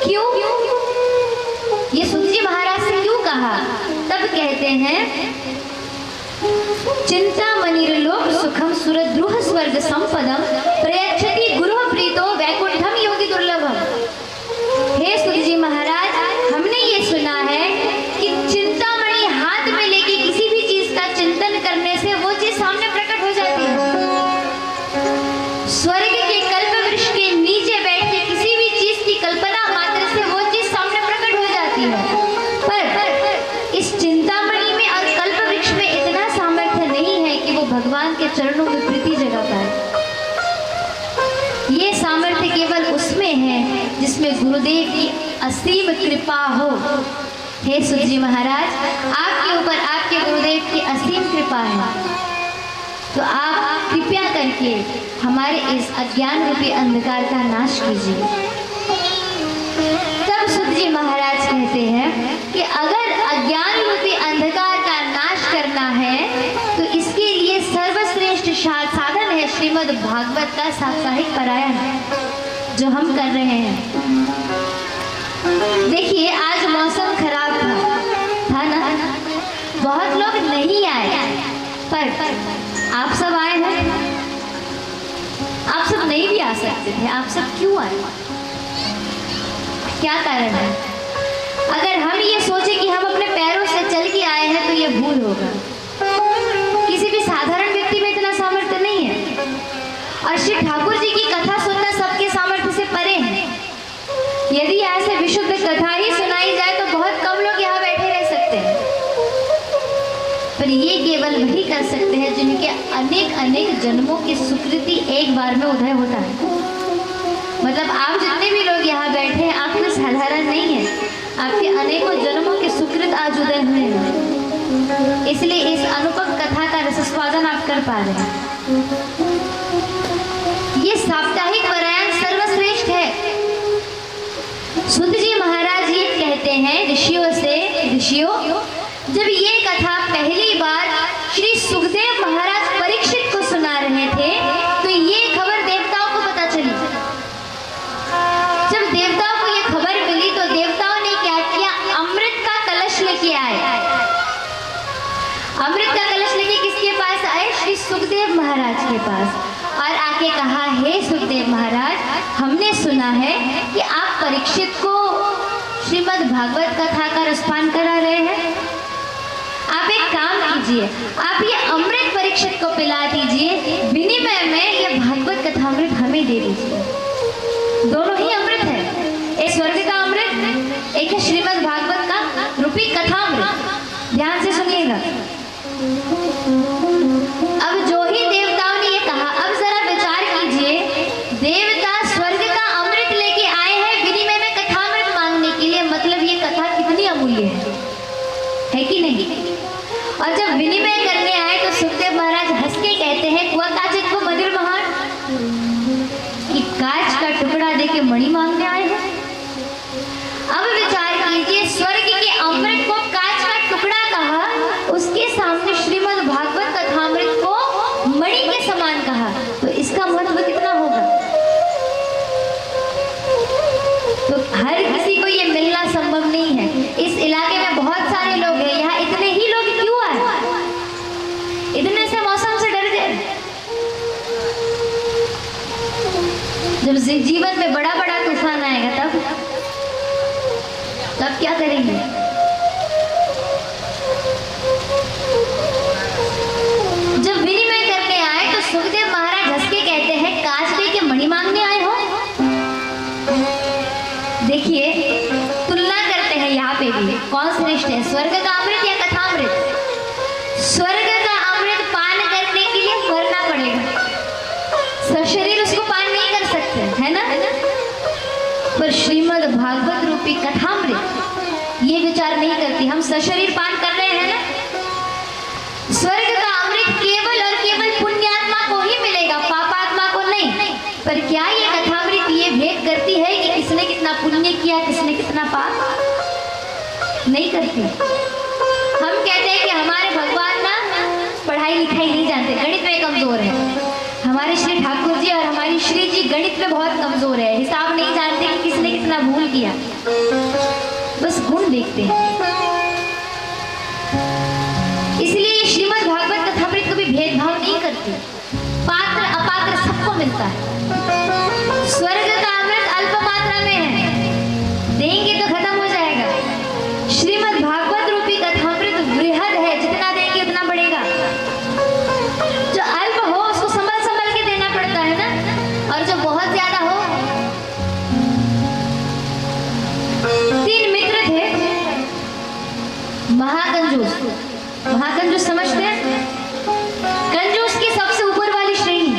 क्यों? ये सुत जी महाराज से क्यों कहा? तब कहते हैं, चिंतामणिर्लोक सुखम सुरद्रुह स्वर्ग संपदम प्रयच्छति गुरु प्रीतो वैकुंठम योगी दुर्लभम। हे सुत जी महाराज, हमने ये सुना है कि चिंतामणि हाथ में लेके किसी भी चीज का चिंतन करने से वो चीज सामने प्रकट हो जाती है। स्वर्ग के कल्प वृक्ष के नीचे बैठ के किसी भी चीज की कल्पना मात्र से वो चीज सामने प्रकट हो जाती है। पर इस चिंतामणि में और कल्प वृक्ष में इतना सामर्थ्य नहीं है कि वो भगवान के चरणों में प्रीति जगा पाए। ये सामर्थ्य केवल उसमें है जिसमें गुरुदेव की असीम कृपा हो। हे सुत जी महाराज, आपके ऊपर आपके गुरुदेव की असीम कृपा है, तो आप कृपया करके हमारे इस अज्ञान रूपी अंधकार का नाश कीजिए। तब सुत जी महाराज कहते हैं कि अगर अज्ञान रूपी अंधकार का नाश करना है तो इसके लिए सर्वश्रेष्ठ साधन है श्रीमद् भागवत का साप्ताहिक पारायण, जो हम कर रहे हैं। देखिए, आज मौसम खराब था ना, बहुत लोग नहीं आए, पर आप सब आए हैं। आप सब नहीं भी आ सकते थे, आप सब क्यों आए? क्या कारण है? अगर हम ये सोचे कि हम अपने पैरों से चल के आए हैं तो ये भूल होगा। किसी भी साधारण व्यक्ति में इतना सामर्थ्य नहीं है, और श्री ठाकुर जी की कथा सुनना सबके सामर्थ्य से परे है। यदि ऐसे विशुद्ध कथा ही सुनाई जाए तो बहुत कम लोग यहाँ बैठे रह सकते हैं, पर ये केवल वही कर सकते हैं जिनके अनेक अनेक जन्मों की सुकृति एक बार में उदय होता है। मतलब आप जितने भी लोग यहाँ बैठे हैं, आप में साधारण नहीं है, आपके अनेकों जन्मों के सुकृत आज उदय हुए हैं, इसलिए इस अनुपम कथा का रसस्वादन आप कर पा रहे हैं। ये साप्ताहिक पारायण सर्वश्रेष्ठ है। सुत जी महाराज ये कहते हैं ऋषियों से, ऋषियों, जब ये कथा पहली बार श्री सुखदेव महाराज परीक्षित को सुना रहे थे तो ये खबर देवताओं को पता चली। जब देवताओं को ये खबर मिली तो देवताओं ने क्या किया? अमृत का कलश लेके आए। अमृत का कलश लेके किसके पास आए? श्री सुखदेव महाराज के पास, और आके कहा, हे सुखदेव महाराज, हमने सुना है कि आप परीक्षित को श्रीमद् भागवत कथा का रसपान करा रहे हैं। आप एक काम कीजिए, आप ये अमृत परीक्षित को पिला दीजिए, विनिमय में ये भागवत कथा अमृत हमें दे दीजिए। दोनों ही अमृत है, एक स्वर्ग का अमृत, एक है श्रीमद् भागवत का रूपी कथा अमृत। ध्यान से सुनिएगा। अब जो ही देवताओं ने ये कहा, अब जरा विचार कीजिए, देवता स्वर्ग का अमृत लेके आए हैं विनिमय में कथा अमृत मांगने के लिए, मतलब ये कथा कितनी अमूल्य है कि नहीं? और जब विनिमय करने आए तो सुखदेव महाराज हंस के कहते हैं, कुआ काचित को मदिर महान, कि कांच का टुकड़ा देके मणि मांगने आए हैं। अब विचार कीजिए, स्वर्ग के अमृत को कांच का टुकड़ा कहा, उसके सामने श्रीमद् भागवत कथामृत को मणि के समान कहा, तो इसका महत्व कितना होगा? तो हर किसी को ये मिलना संभव नहीं है। इस इलाके में बहुत सारे लोग हैं, यहाँ इतने ही लोग क्यों आए? इतने से मौसम से डर गए? जब जीवन में बड़ा बड़ा तूफान आएगा तब क्या करेंगे? जब विनिमय करने आए तो सुखदेव महाराज हंस के कहते हैं, कांच दे के मणि मांगने आए हो? देखिए, तुलना करते हैं यहाँ पे भी, कौन श्रेष्ठ है, स्वर्ग का अमृत या कथामृत? स्वर्ग का अमृत पान करने के लिए मरना पड़ेगा, सशरीर उसको पान नहीं कर सकते, है ना? पर श्रीमद् भागवत रूपी कथामृत ये विचार नहीं करती, हम सशरीर पान कर रहे हैं ना। स्वर्ग का अमृत केवल और केवल पुण्यात्मा को ही मिलेगा, पापात्मा को नहीं। पर क्या ये कथामृत ये भेद करती है कि किसने कितना पुण्य किया, किसने कितना पाप? नहीं करती। हम कहते हैं कि हमारे भगवान ना पढ़ाई लिखाई नहीं जानते, गणित में कमजोर है। हमारे श्री ठाकुर जी और हमारी श्री जी गणित में बहुत कमजोर है, हिसाब नहीं जानते कि किसने कितना भूल किया, बस गुण देखते हैं। इसलिए श्रीमद् भागवत कथामृत कभी भेदभाव नहीं करती, पात्र अपात्र सबको मिलता है। स्वर्ग का अमृत अल्प मात्रा में है, देंगे तो खत्म हो जाएगा। श्रीमद् भागवत रूपी कथामृत बृहद है, जितना देंगे उतना बढ़ेगा। जो अल्प हो उसको संभल संभल के देना पड़ता है ना, और जो बहुत ज्यादा हो। 3 मित्र थे, महाकंजूस। महाकंजूस समझते हैं? कंजूस की सबसे ऊपर वाली श्रेणी।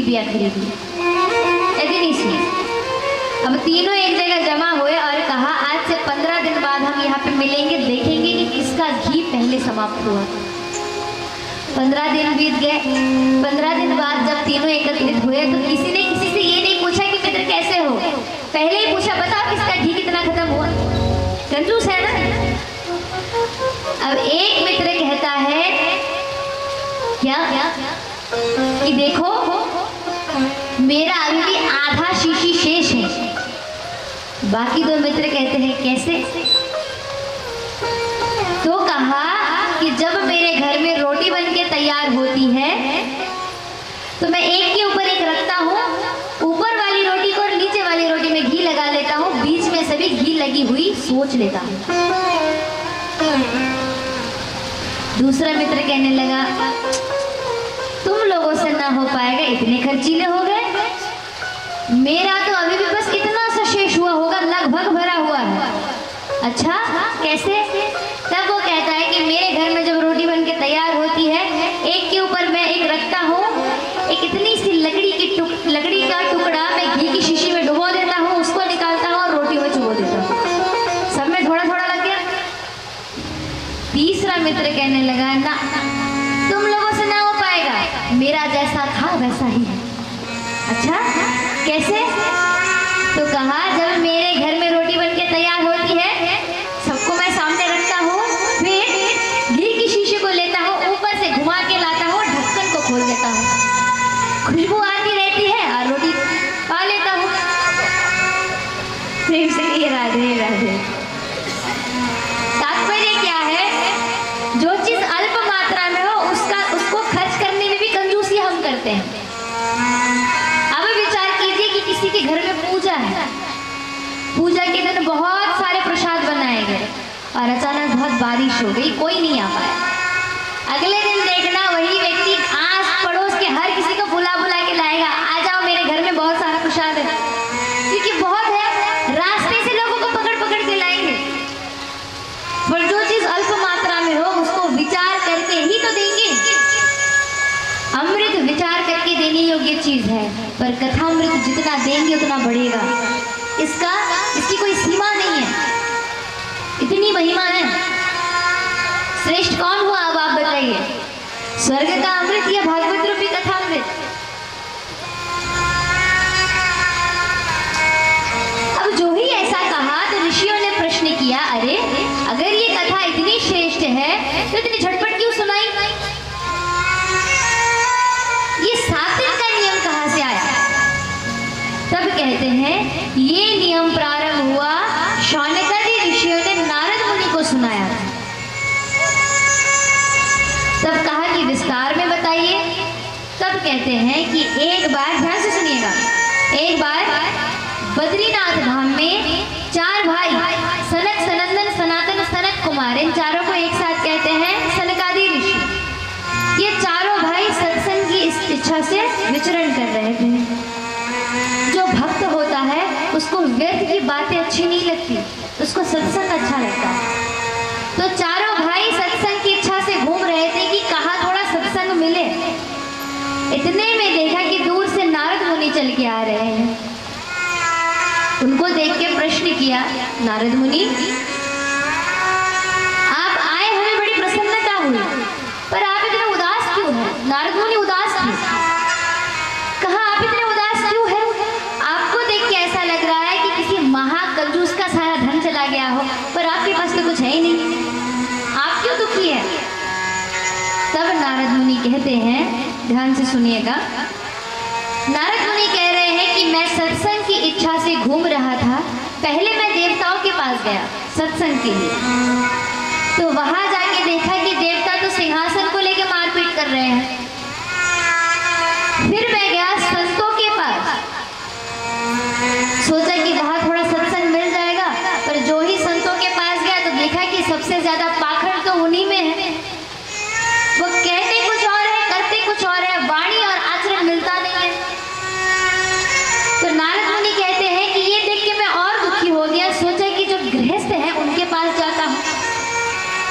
डिबिया खरीदी। इतनी सी। अब तीनों एक जगह जमा हुए और कहा आज से 15 दिन बाद हम यहाँ पे मिलेंगे, देखेंगे कि किसका घी पहले समाप्त हुआ। 15 दिन बीत गए। 15 दिन बाद जब तीनों एकत्रित हुए तो किसी ने किसी से ये नहीं पूछा कि मित्र कैसे हो, पहले ही पूछा बताओ किसका घी कितना खत्म हुआ। कंजूस है ना। अब एक मित्र कहता है क्या कि देखो मेरा अभी भी आधा शीशी शेष है। बाकी दो मित्र कहते हैं कैसे? तो कहा कि जब मेरे घर में रोटी बनके तैयार होती है तो मैं एक के ऊपर एक रखता हूँ, ऊपर वाली रोटी को और नीचे वाली रोटी में घी लगा लेता हूँ, बीच में सभी घी लगी हुई सोच लेता हूँ। दूसरा मित्र कहने लगा तुम लोगों से ना हो पाएगा, इतने खर्चीले हो गए। मेरा तो अभी भी बस इतना सा शेष हुआ होगा, लगभग भरा हुआ है। अच्छा कैसे? तब वो कहता है कि मेरे घर में जब रोटी बन के तैयार होती है, एक के ऊपर मैं एक रखता हूँ, एक इतनी सी लकड़ी का टुकड़ा मैं घी की शीशी में डुबो देता हूँ, उसको निकालता हूँ और रोटी में चुबो देता हूँ। सब में थोड़ा थोड़ा लग गया। तीसरा मित्र कहने लगा ना, तुम लोगों से ना हो पाएगा, मेरा जैसा था वैसा ही है। अच्छा कैसे? तो कहा जब मेरे घर में रोटी बनके तैयार होती है, सबको मैं सामने रखता हूँ, फिर घी की शीशी को लेता हूँ, ऊपर से घुमा के लाता हूँ, ढक्कन को खोल देता हूँ, खुशबू आती रहती है और रोटी पा लेता हूँ। प्रेम से कहिए राधे राधे। तात्पर्य क्या है? जो चीज अल्प मात्रा में हो उसको खर्च करने में भी कंजूसी हम करते हैं। अब विचार कीजिए कि किसी के घर में पूजा है, पूजा के दिन बहुत सारे प्रसाद बनाए गए और अचानक बहुत बारिश हो गई, कोई नहीं आ पाया। अगले दिन देखना वही व्यक्ति आस पड़ोस के हर किसी को बुला के लाएगा, आ जाओ मेरे घर में बहुत सारा प्रसाद है, क्योंकि बहुत है, रास्ते से लोगों को पकड़ के लाएंगे। पर जो चीज अल्प मात्रा में हो उसको विचार करके ही तो देंगे। अमृत विचार करके देने योग्य चीज है, पर कथामृत जितना देंगे उतना बढ़ेगा। इसकी कोई सीमा नहीं है, इतनी महिमा है। श्रेष्ठ कौन हुआ अब आप बताइए, स्वर्ग का अमृत या भागवत रूपी कथामृत? अब जो ही ऐसा कहा तो ऋषियों ने प्रश्न किया, अरे अगर ये कथा इतनी श्रेष्ठ है तो इतनी झटपट क्यों सुनाई? ये 7 दिन का नियम कहाँ से आया? तब कहते हैं ये नियम प्रारंभ हुआ शौनकादि ऋषियों ने नारद मुनि को सुनाया। तब कहा कि विस्तार में बताइए। तब कहते हैं कि एक बार, ध्यान से सुनिएगा, एक बार बद्रीनाथ धाम में 4 भाई सनक, सनंदन, सनातन, सनत कुमार, इन चारों को एक साथ कहते हैं सनकादि ऋषि। ये चारों भाई सत्संग की इस इच्छा से विचरण कर रहे थे। जो भक्त होता है उसको व्यर्थ की बातें अच्छी नहीं लगती, उसको सत्संग अच्छा लगता है। तो चारों भाई सत्संग की इच्छा से घूम रहे थे कि कहाँ थोड़ा सत्संग मिले। इतने में देखा कि दूर से नारद मुनि चल के आ रहे हैं। उनको देख के प्रश्न किया, नारद मुनि आप आए, हमें बड़ी प्रसन्नता हुई, पर आप इतने उदास क्यों हैं? नारद मुनि उदास थे। कहा आप इतने उदास क्यों हैं? आपको देख के ऐसा लग रहा है कि किसी महाकंजूस का सारा धन चला गया हो, पर आपके पास तो कुछ है ही नहीं, आप क्यों दुखी है? तब नारद मुनि कहते हैं, ध्यान से सुनिएगा, नारद मुनि कह रहे हैं कि मैं सत्संग की इच्छा से घूम रहा था। पहले मैं देवताओं के पास गया सत्संग के लिए, तो वहां जाके देखा कि देवता तो सिंहासन को लेके मारपीट कर रहे हैं। फिर मैं गया संतों के पास, सोचा कि वहां थोड़ा सत्संग मिल जाएगा, पर जो ही संतों के पास गया तो देखा कि सबसे ज्यादा पाखंड तो उन्हीं में है। वो कहते कुछ और है, करते कुछ और है, वाणी और आचरण मिलता नहीं है। तो नारद मुनि कहते हैं कि ये देख के मैं और दुखी हो गया, सोचा कि जो गृहस्थ है उनके पास जाता हूँ।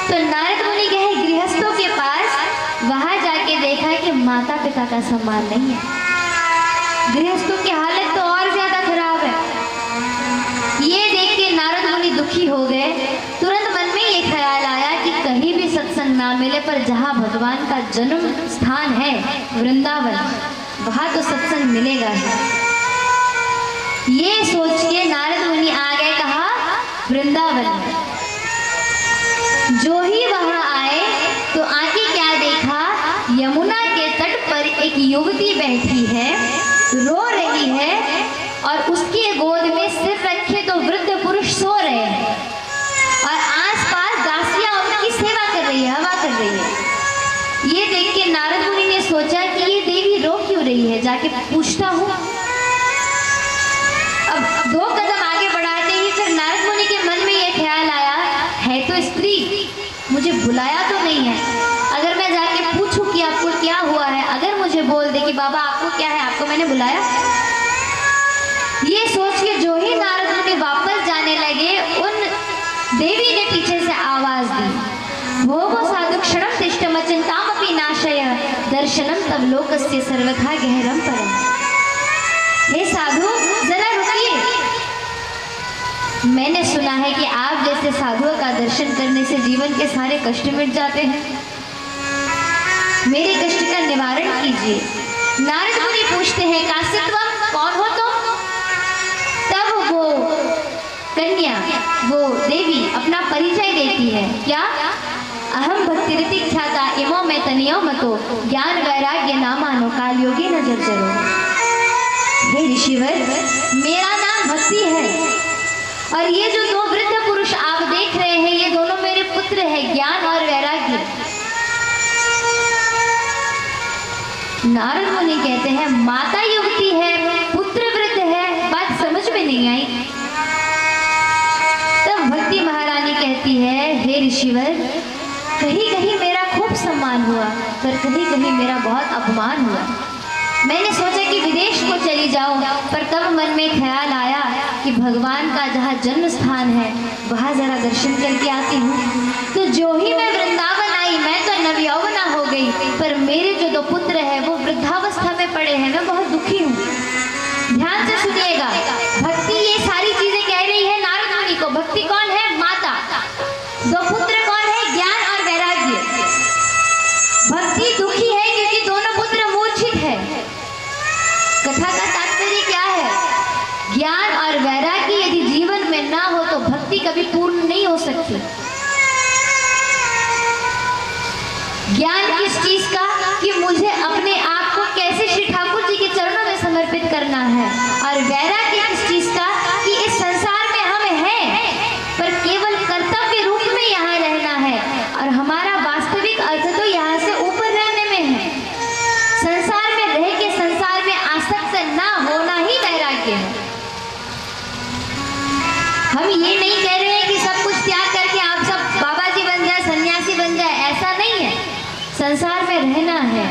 तो नारद मुनि गए गृहस्थों के पास, वहां जाके देखा कि माता पिता का सम्मान नहीं है, गृहस्थों की हालत तो और ज्यादा खराब है। ये देख के नारद मुनि दुखी हो गए। तुरंत मन में ये ख्याल आया कि कहीं भी सत्संग ना मिले, पर जहाँ भगवान का जन्म स्थान है वृंदावन, वहाँ तो सत्संग मिलेगा ही। ये सोच के नारद मुनि आ गए, कहा वृंदावन में। जो ही वहां आए तो आके क्या देखा, यमुना के तट पर एक युवती बैठी है, रो रही है, और उसके गोद में सिर रखे तो वृद्ध पुरुष सो रहे हैं, और आसपास दासियां उनकी सेवा कर रही है, हवा कर रही है। ये देख के नारद मुनि ने सोचा कि ये देवी रो क्यों रही है, जाके पूछता हूँ। अब 2 कदम आगे बढ़ाते ही फिर नारद मुनि के मन में ये ख्याल आया, है तो स्त्री, मुझे बुलाया तो नहीं है, अगर मैं जाके पूछूं कि आपको क्या हुआ है, अगर मुझे बोल दे कि बाबा आपको क्या है, आपको मैंने बुलाया। ये सोच के जो ही नारद मुनि वापस जाने लगे, उन देवी ने पीछे से आवाज दी, वो साधु क्षणम तिष्ठम चिंतामपि नाशय दर्शनम तव लोकस्य सर्वथा गहरम परम। हे साधु जरा रुकिए, मैंने सुना है कि आप जैसे साधुओं का दर्शन करने से जीवन के सारे कष्ट मिट जाते हैं, मेरे कष्ट का निवारण कीजिए। नारद मुनि पूछते हैं, काश्यपम कौन हो तुम? तब वो कन्या, वो देवी अपना परिचय देती है, क्या? अहम भक्तिरिति ख्याता इमो में तनियो मतो ज्ञान वैराग्य नामानो काल योगी न जर्जरो। हे ऋषिवर, मेरा नाम भक्ति है, और ये जो 2 वृद्ध पुरुष आप देख रहे हैं, ये दोनों मेरे पुत्र हैं, ज्ञान और वैराग्य। नारद मुनि कहते हैं, माता युवती है, पुत्र वृद्ध है, बात समझ में नहीं आई। तब भक्ति महारानी कहती है, हे ऋषिवर, कहीं कहीं मेरा खूब सम्मान हुआ, पर कहीं कहीं मेरा बहुत अपमान हुआ। मैंने सोचा कि विदेश को चली जाऊं, पर तब मन में ख्याल आया कि भगवान का जहाँ जन्म स्थान है वहाँ जरा दर्शन करके आती हूँ। तो जो ही मैं वृंदावन आई, मैं तो नवयौवना हो गई, पर मेरे जो 2 पुत्र हैं वो वृद्धावस्था में पड़े हैं, मैं बहुत दुखी हूँ। ध्यान से सुनिएगा, भक्ति ये सारी चीजें कह रही है नारद मुनि को। भक्ति कौन है? माता। 2 पुत्र कौन है? ज्ञान और वैराग्य। भक्ति दुखी है क्योंकि दोनों पुत्र मूर्छित है। कथा का तात्पर्य क्या है? ज्ञान और वैराग्य यदि जीवन में ना हो तो भक्ति कभी पूर्ण नहीं हो सकती। ज्ञान किस चीज का? कि मुझे अपने आप को कैसे श्री ठाकुर जी के चरणों में समर्पित करना है। और वैराग्य किस चीज का? कि इस संसार में हम हैं, पर केवल कर्तव्य रूप में यहाँ रहना है, और हमारा वास्तविक अर्थ तो यहाँ से ऊपर रहने में है। संसार में रह के संसार में आसक्त ना होना ही वैराग्य है। हम ये नहीं कह रहे हैं कि सब कुछ त्याग करके आप सब बाबा जी बन जाए, सन्यासी बन जाए, ऐसा नहीं है। संसार में रहना है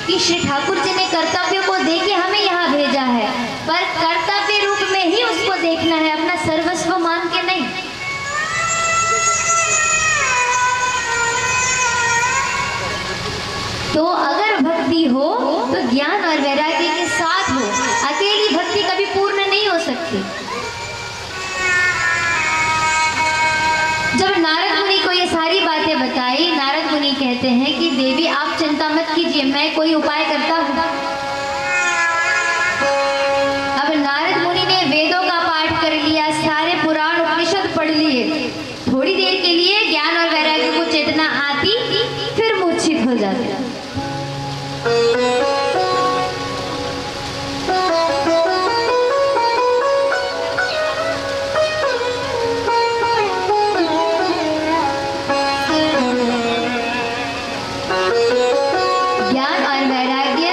कि श्री ठाकुर जी ने कर्तव्य को देके हमें यहाँ भेजा है, पर कर्तव्य रूप में ही उसको देखना है, अपना सर्वस्व मान के नहीं। तो अगर भक्ति हो तो ज्ञान और वैराग्य के साथ हो, अकेली भक्ति कभी पूर्ण नहीं हो सकती। जब नारद मुनि को ये सारी बातें बताई, नारद मुनि कहते हैं कि देवी आप चिंता मत कीजिए, मैं कोई उपाय करता हूँ। अब नारद मुनि ने वेदों का पाठ कर लिया, सारे पुराण उपनिषद पढ़ लिए, थोड़ी देर के लिए ज्ञान और वैराग्य को चेतना आती, फिर मूर्छित हो जाते। ज्ञान और वैराग्य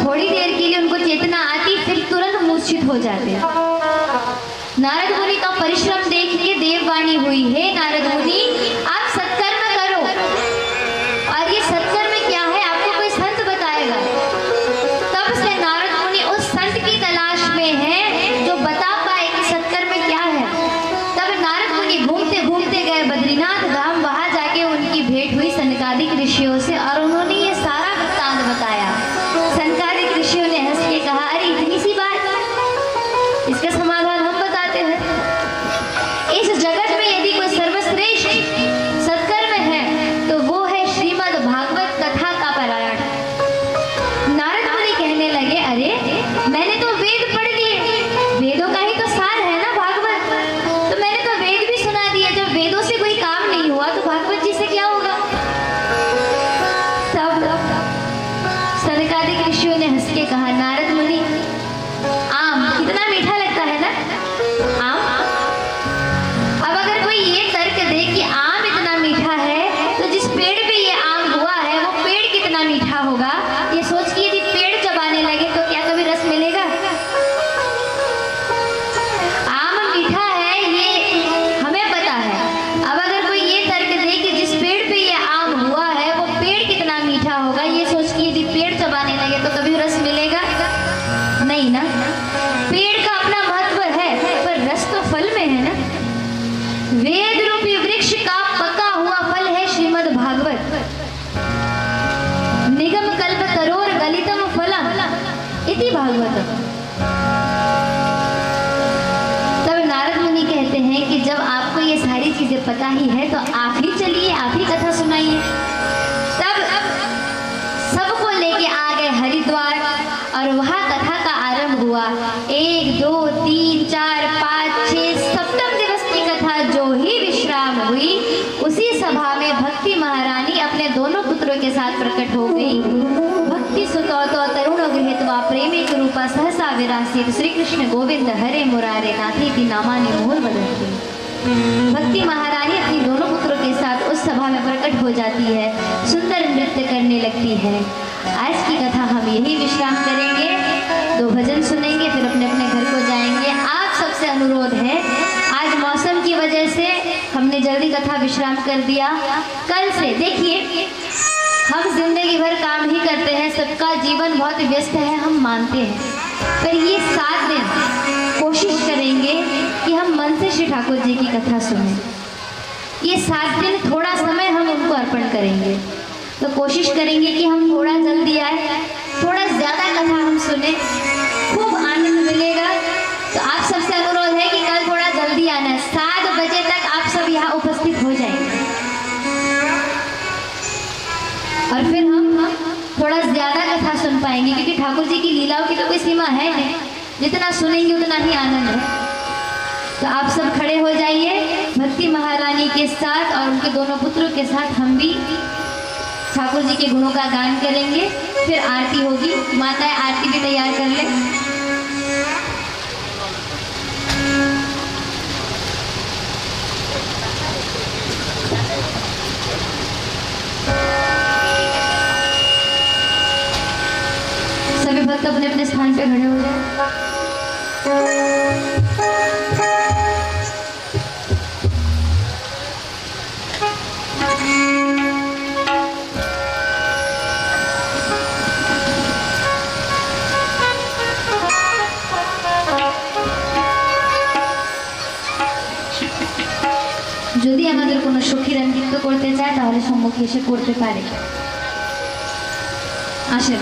थोड़ी देर के लिए उनको चेतना आती, फिर तुरंत मूर्छित हो जाते। नारद मुनि का परिश्रम देख के देव वेदों से कोई काम नहीं हुआ तो भागवत जी से क्या होगा? तब सनकादिक ऋषियों ने हंस के कहा, नारद मुनि, आम कितना मीठा लगता है ना, आम। अब अगर कोई ये तर्क दे कि आम इतना मीठा है तो जिस पेड़ पे ये आम हुआ है वो पेड़ कितना मीठा होगा, ये सोच के यदि पेड़ चबाने लगे तो क्या कभी रस मिलेगा? आम मीठा है ये हमें पता है। अब अगर कोई ये तर्क दे कि जिस पेड़ पे ये आम हुआ है वो पेड़ कितना मीठा होगा, ये सोच के यदि पेड़ चबाने लगे तो कभी रस मिलेगा? नहीं ना। पेड़ का अपना महत्व है पर रस तो फल में है ना। वेद रूपी वृक्ष का पका हुआ फल है श्रीमद् भागवत। निगम कल्प तरोर गलितम फलम इति भागवत। तब नारद मुनि कहते हैं कि जब आपको ये सारी चीजें पता ही है तो आप ही चलिए, आप ही कथा सुनाइए। तब सबको लेके आ गए हरिद्वार और वहाँ कथा का आरंभ हुआ। 1 2 3 4 5 6 सप्तम दिवस की कथा जो ही विश्राम हुई, उसी सभा में भक्ति महारानी अपने दोनों पुत्रों के साथ प्रकट हो गई। भक्ति सुतौतो तरुण गृहीत्वा प्रेमी रूपा सहसा विरासित श्री कृष्ण गोविंद हरे मुरारे नाथेति नामानि मोहन वदन्ति। भक्ति महारानी अपनी दोनों पुत्रों के साथ उस सभा में प्रकट हो जाती है, सुंदर नृत्य करने लगती है। आज की कथा हम यही विश्राम करेंगे, 2 भजन सुनेंगे, फिर अपने अपने घर को जाएंगे। आप सबसे अनुरोध है, आज मौसम की वजह से हमने जल्दी कथा विश्राम कर दिया। कल से देखिए, हम जिंदगी भर काम ही करते हैं, सबका जीवन बहुत व्यस्त है, हम मानते हैं, पर ये 7 दिन कोशिश करेंगे कि हम मन से श्री ठाकुर जी की कथा सुनें। ये 7 दिन थोड़ा समय हम उनको अर्पण करेंगे, तो कोशिश करेंगे कि हम थोड़ा जल्दी आए, थोड़ा ज़्यादा कथा हम सुने, खूब आनंद मिलेगा। तो आप सबसे अनुरोध है कि कल थोड़ा जल्दी आना है, 7 बजे तक आप सब यहाँ उपस्थित हो जाएंगे और फिर हम थोड़ा ज़्यादा कथा सुन पाएंगे, क्योंकि ठाकुर जी की लीलाओं की तो कोई सीमा है नहीं, जितना सुनेंगे उतना ही आनंद है। तो आप सब खड़े हो जाइए, भक्ति महारानी के साथ और उनके दोनों पुत्रों के साथ हम भी ठाकुर जी के गुणों का गान करेंगे, फिर आरती होगी। माताएं आरती भी तैयार कर लें। सभी भक्त अपने अपने स्थान पे खड़े हो जाए। যদি আমাদের কোনো সখীরা নৃত্য করতে চায় তাহলে সম্মুখে এসে করতে পারে। আসেন।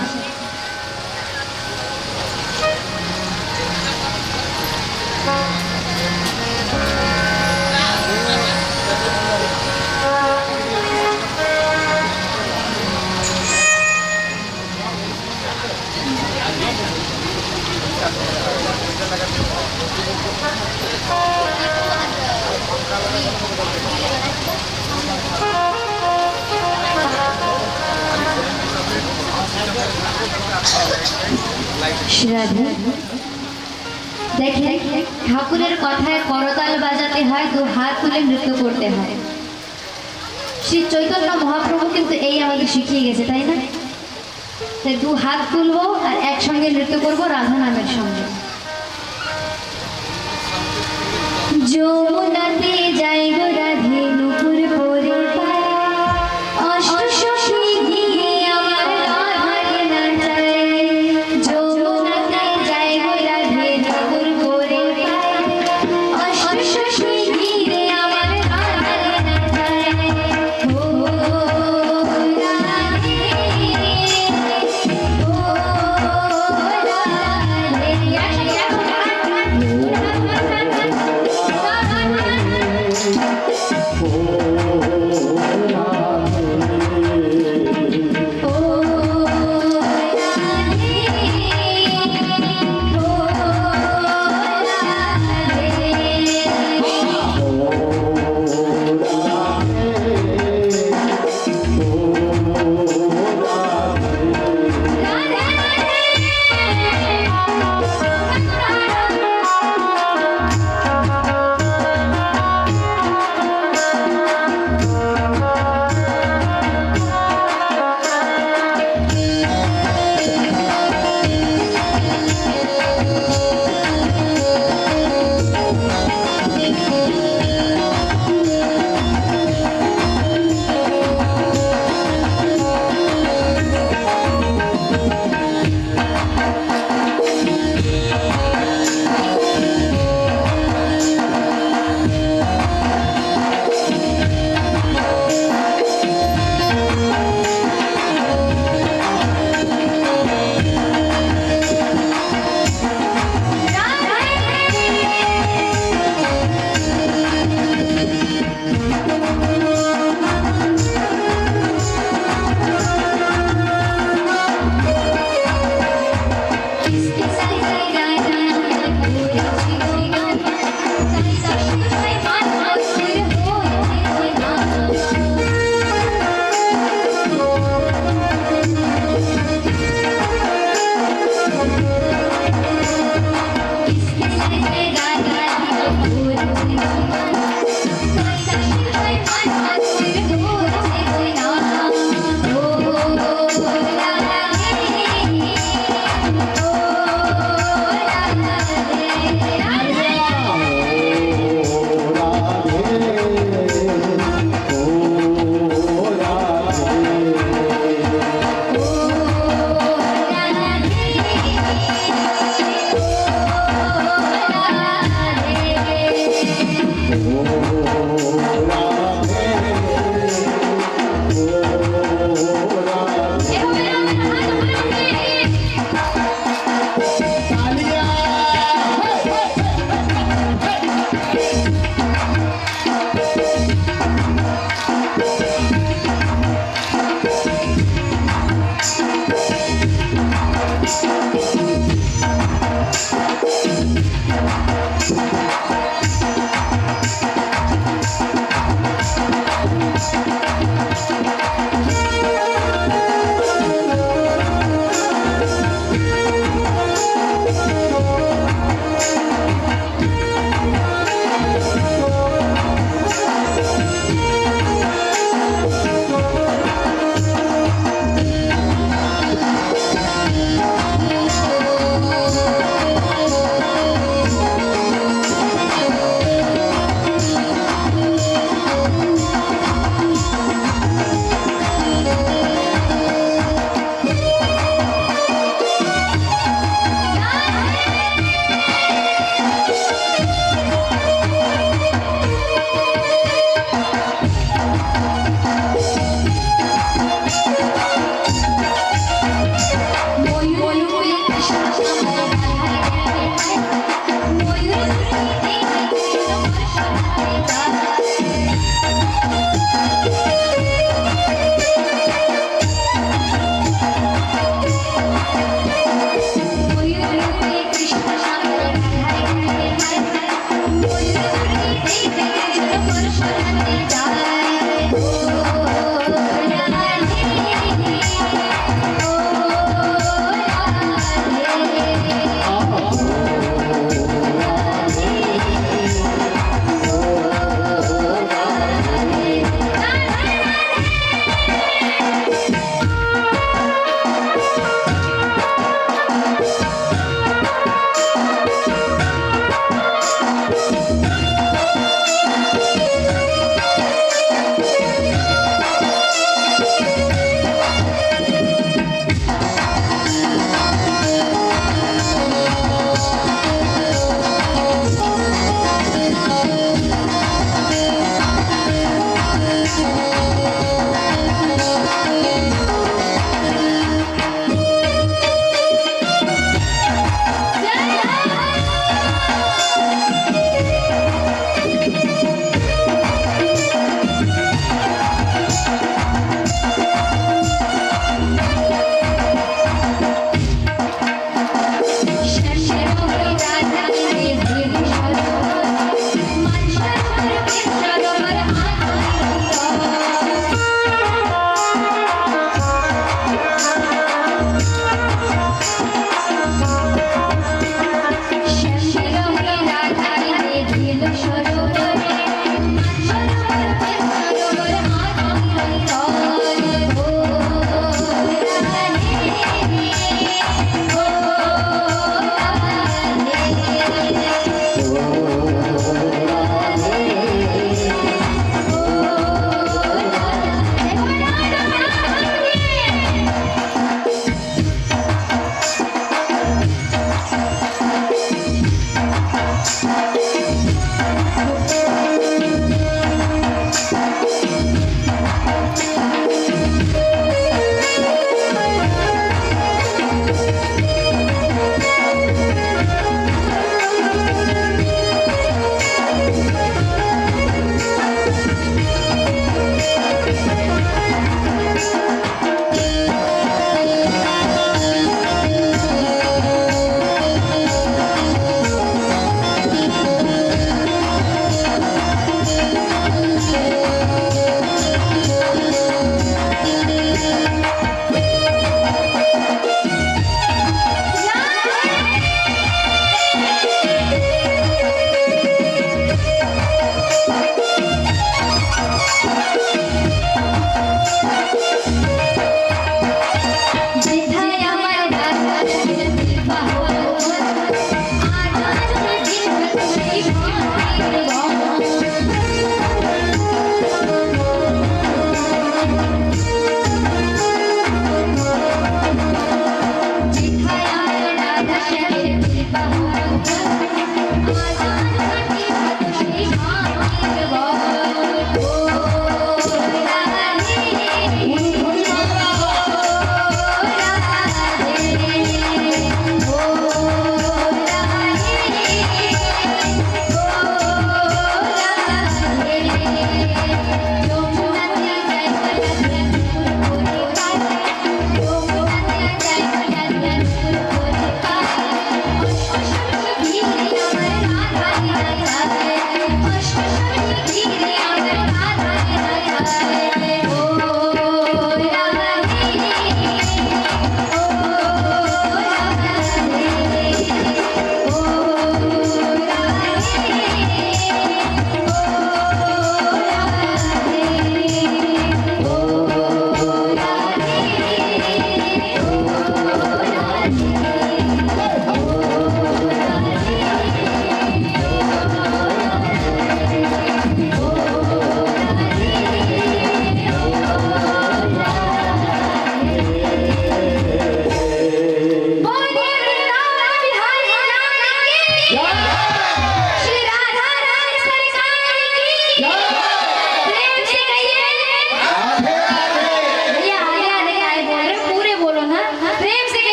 श्राद्ध দেখেন ঠাকুরের কথায় করতাল বাজাতে হয়, 2 হাত তুলে নৃত্য করতে হয়। শ্রী চৈতন্য মহাপ্রভু কিন্তু এই আমাকে শিখিয়ে গেছে, তাই না? তাই 2 হাত তুলবো আর একসঙ্গে নৃত্য করবো রাধা নামের সঙ্গে। যমুনাতে যাই গো রাধে নুপুর পরে পায়, অষ্টসখী গিয়ে আমার রাধাকে নাচায়। যমুনাতে যাই গো রাধে নুপুর পরে পায়, অষ্টসখী গিয়ে আমার রাধাকে নাচায়। ও রাধে ও রাধে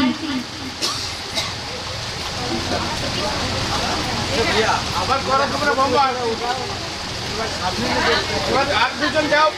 আরতি। আবার করো তোমরা বোম্বা। এবার আর দুজন যাও।